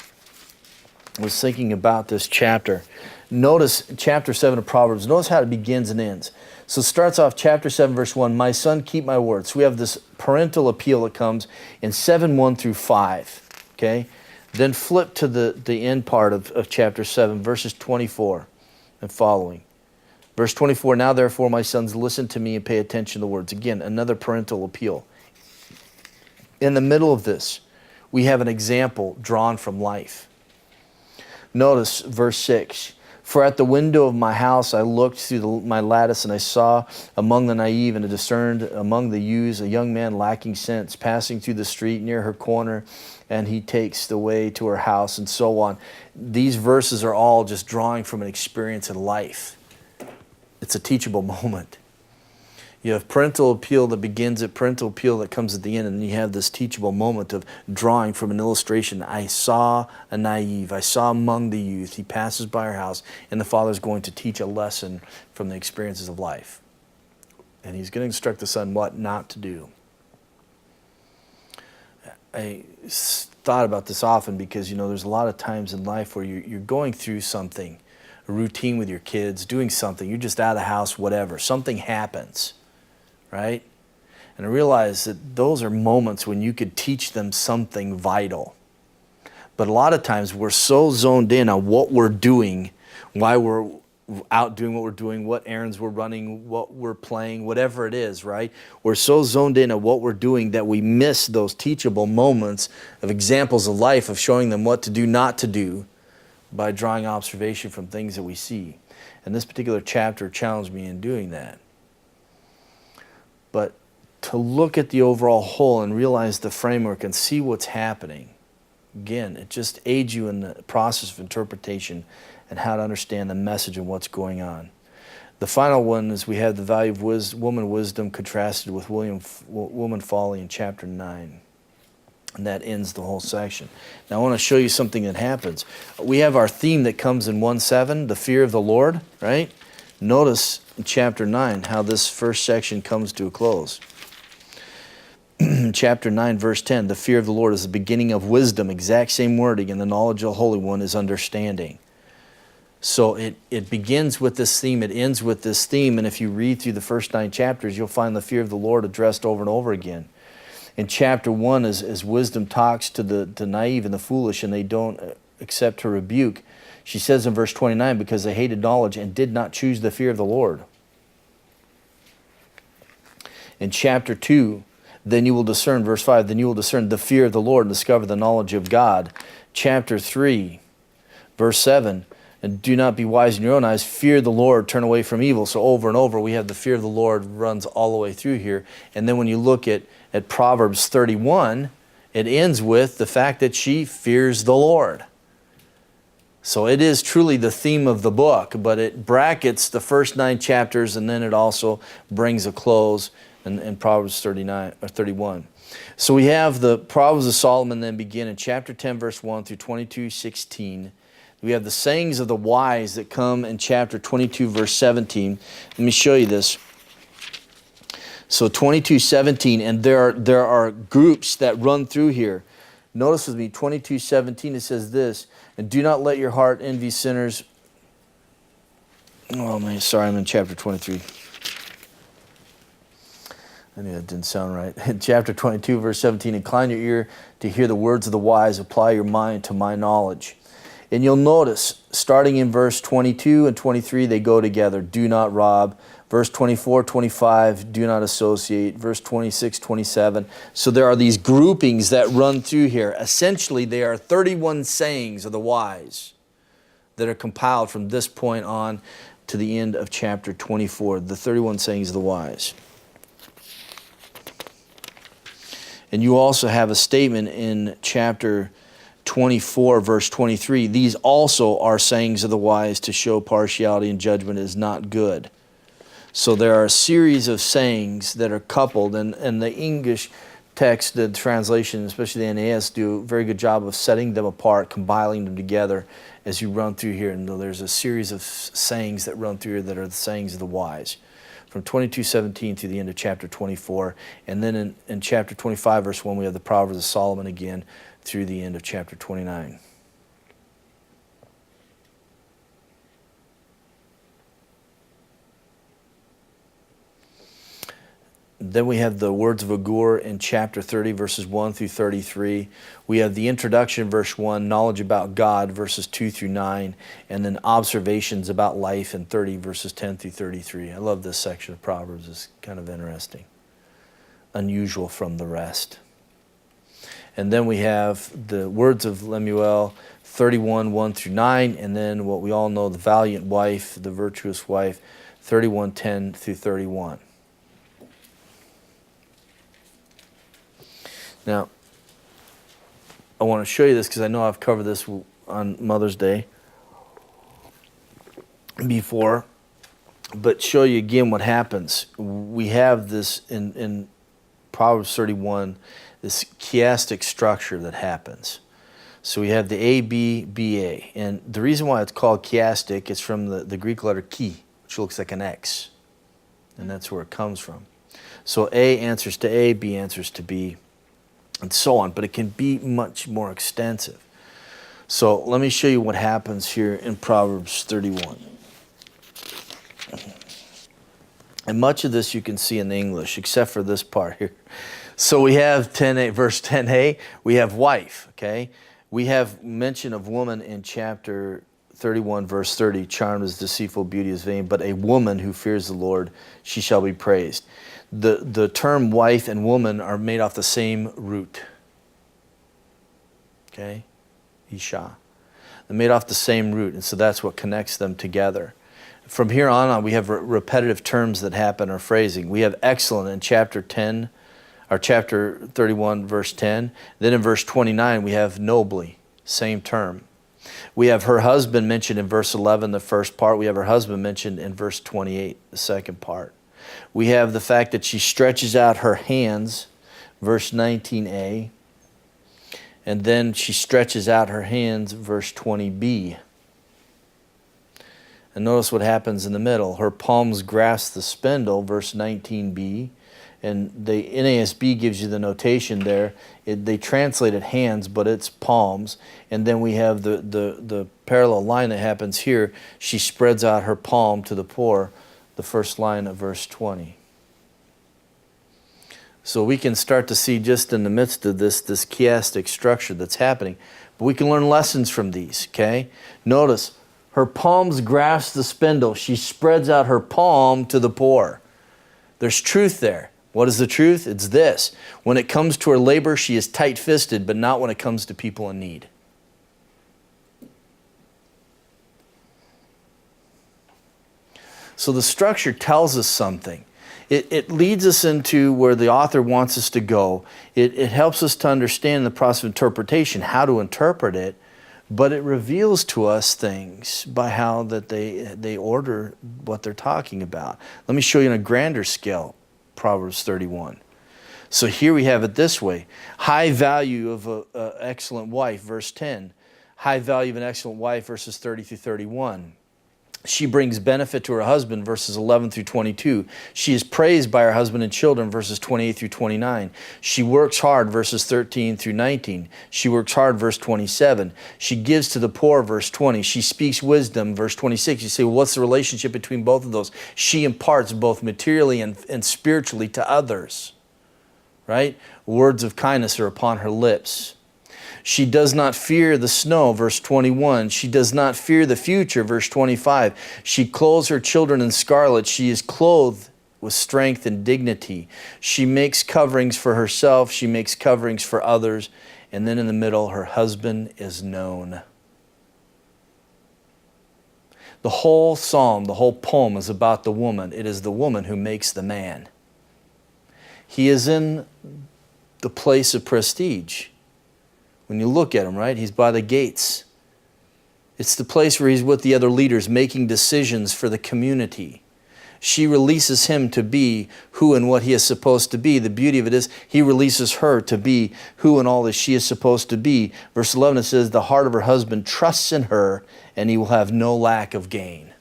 I was thinking about this chapter. Notice chapter 7 of Proverbs. Notice how it begins and ends. So it starts off chapter 7, verse 1. My son, keep my word. So we have this parental appeal that comes in 7:1 through 5. Okay? Then flip to the end part of chapter 7, verses 24 and following. Verse 24, now therefore, my sons, listen to me and pay attention to the words. Again, another parental appeal. In the middle of this, we have an example drawn from life. Notice verse 6. For at the window of my house I looked through my lattice, and I saw among the naive and discerned among the youths a young man lacking sense, passing through the street near her corner, and he takes the way to her house, and so on. These verses are all just drawing from an experience in life. It's a teachable moment. You have parental appeal that begins at parental appeal that comes at the end, and you have this teachable moment of drawing from an illustration. I saw a naive. I saw among the youth. He passes by our house, and the father's going to teach a lesson from the experiences of life. And he's going to instruct the son what not to do. I thought about this often because, there's a lot of times in life where you're going through something, a routine with your kids, doing something. You're just out of the house, whatever. Something happens. Right? And I realize that those are moments when you could teach them something vital. But a lot of times we're so zoned in on what we're doing, why we're out doing what we're doing, what errands we're running, what we're playing, whatever it is, right? We're so zoned in on what we're doing that we miss those teachable moments of examples of life, of showing them what to do, not to do, by drawing observation from things that we see. And this particular chapter challenged me in doing that. But to look at the overall whole and realize the framework and see what's happening, again, it just aids you in the process of interpretation and how to understand the message and what's going on. The final one is we have the value of woman wisdom contrasted with woman folly in chapter 9. And that ends the whole section. Now I want to show you something that happens. We have our theme that comes in 1:7, the fear of the Lord, right? Notice in chapter 9 how this first section comes to a close. Chapter 9, verse 10, the fear of the Lord is the beginning of wisdom, exact same wording, and the knowledge of the Holy One is understanding. So it begins with this theme, it ends with this theme, and if you read through the first 9 chapters, you'll find the fear of the Lord addressed over and over again. In chapter 1, as wisdom talks to the naive and the foolish, and they don't accept her rebuke, she says in verse 29, because they hated knowledge and did not choose the fear of the Lord. In chapter 2, then you will discern, verse 5, then you will discern the fear of the Lord and discover the knowledge of God. Chapter 3, verse 7, and do not be wise in your own eyes, fear the Lord, turn away from evil. So over and over, we have the fear of the Lord runs all the way through here. And then when you look at Proverbs 31, it ends with the fact that she fears the Lord. So it is truly the theme of the book, but it brackets the first 9 chapters, and then it also brings a close in Proverbs 39 or 31. So we have the Proverbs of Solomon then begin in chapter 10, verse 1 through 22:16. We have the sayings of the wise that come in chapter 22, verse 17. Let me show you this. So 22:17, and there are groups that run through here. Notice with me, 22:17, it says this, and do not let your heart envy sinners. Oh man, sorry, I'm in chapter 23. I knew that didn't sound right. In chapter 22, verse 17, incline your ear to hear the words of the wise, apply your mind to my knowledge. And you'll notice, starting in verse 22 and 23, they go together. Do not rob. Verse 24, 25, do not associate. Verse 26, 27. So there are these groupings that run through here. Essentially, they are 31 sayings of the wise that are compiled from this point on to the end of chapter 24. The 31 sayings of the wise. And you also have a statement in chapter 24, verse 23. These also are sayings of the wise to show partiality and judgment is not good. So there are a series of sayings that are coupled, and the English text, the translation, especially the NAS, do a very good job of setting them apart, compiling them together as you run through here. And there's a series of sayings that run through here that are the sayings of the wise. From 22:17 to the end of chapter 24. And then in chapter 25, verse 1, we have the Proverbs of Solomon again through the end of chapter 29. Then we have the words of Agur in chapter 30, verses 1 through 33. We have the introduction, verse 1, knowledge about God, verses 2 through 9, and then observations about life in 30, verses 10 through 33. I love this section of Proverbs. It's kind of interesting, unusual from the rest. And then we have the words of Lemuel, 31, 1 through 9, and then what we all know, the valiant wife, the virtuous wife, 31, 10 through 31. Now, I want to show you this because I know I've covered this on Mother's Day before. but show you again what happens. We have this in Proverbs 31, this chiastic structure that happens. So we have the A, B, B, A. And the reason why it's called chiastic is from the Greek letter chi, which looks like an X. And that's where it comes from. So A answers to A, B answers to B, and so on. But it can be much more extensive. So let me show you what happens here in Proverbs 31. And much of this you can see in English, except for this part here. So we have 10a, verse 10a, we have wife, okay? We have mention of woman in chapter 31, verse 30, charm is deceitful, beauty is vain, but a woman who fears the Lord, she shall be praised. The term wife and woman are made off the same root, okay? Isha. They're made off the same root, and so that's what connects them together. From here on, we have repetitive terms that happen or phrasing. We have excellent in chapter 10, or chapter 31, verse 10. Then in verse 29, we have nobly, same term. We have her husband mentioned in verse 11, the first part. We have her husband mentioned in verse 28, the second part. We have the fact that she stretches out her hands, verse 19a. And then she stretches out her hands, verse 20b. And notice what happens in the middle. Her palms grasp the spindle, verse 19b. And the NASB gives you the notation there. They translated hands, but it's palms. And then we have the parallel line that happens here. She spreads out her palm to the poor, the first line of verse 20. So we can start to see just in the midst of this chiastic structure that's happening. But we can learn lessons from these, okay? Notice, her palms grasp the spindle. She spreads out her palm to the poor. There's truth there. What is the truth? It's this. When it comes to her labor, she is tight-fisted, but not when it comes to people in need. So the structure tells us something. It leads us into where the author wants us to go. It helps us to understand the process of interpretation, how to interpret it, but it reveals to us things by how that they order what they're talking about. Let me show you on a grander scale, Proverbs 31. So here we have it this way. High value of an excellent wife, verse 10. High value of an excellent wife, verses 30 through 31. She brings benefit to her husband, verses 11 through 22. She is praised by her husband and children, verses 28 through 29. She works hard, verses 13 through 19. She works hard, verse 27. She gives to the poor, verse 20. She speaks wisdom, verse 26. You say, well, what's the relationship between both of those? She imparts both materially and spiritually to others, right? Words of kindness are upon her lips. She does not fear the snow, verse 21. She does not fear the future, verse 25. She clothes her children in scarlet. She is clothed with strength and dignity. She makes coverings for herself. She makes coverings for others. And then in the middle, her husband is known. The whole psalm, the whole poem is about the woman. It is the woman who makes the man. He is in the place of prestige. When you look at him, right, he's by the gates. It's the place where he's with the other leaders making decisions for the community. She releases him to be who and what he is supposed to be. The beauty of it is he releases her to be who and all that she is supposed to be. Verse 11, it says, the heart of her husband trusts in her, and he will have no lack of gain.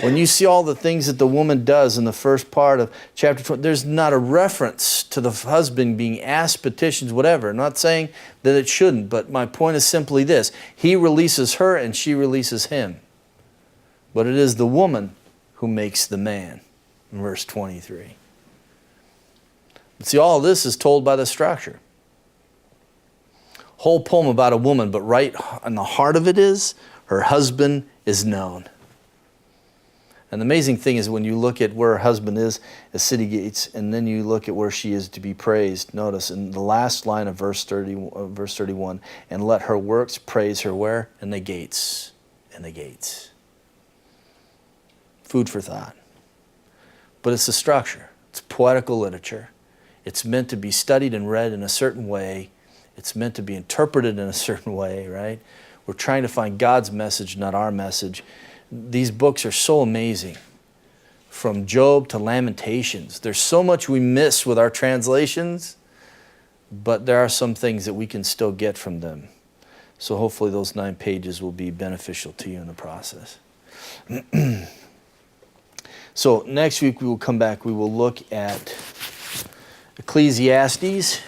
When you see all the things that the woman does in the first part of chapter 20, there's not a reference to the husband being asked petitions, whatever. I'm not saying that it shouldn't, but my point is simply this. He releases her and she releases him. But it is the woman who makes the man, in verse 23. See, all of this is told by the structure. Whole poem about a woman, but right in the heart of it is, her husband is known. And the amazing thing is when you look at where her husband is at city gates, and then you look at where she is to be praised. Notice in the last line of verse 31, and let her works praise her where? In the gates. In the gates. Food for thought. But it's the structure. It's poetical literature. It's meant to be studied and read in a certain way. It's meant to be interpreted in a certain way, right? We're trying to find God's message, not our message. These books are so amazing. From Job to Lamentations. There's so much we miss with our translations, but there are some things that we can still get from them. So hopefully those 9 pages will be beneficial to you in the process. So next week we will come back. We will look at Ecclesiastes,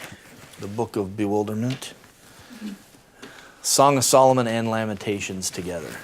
the book of bewilderment, Song of Solomon and Lamentations together.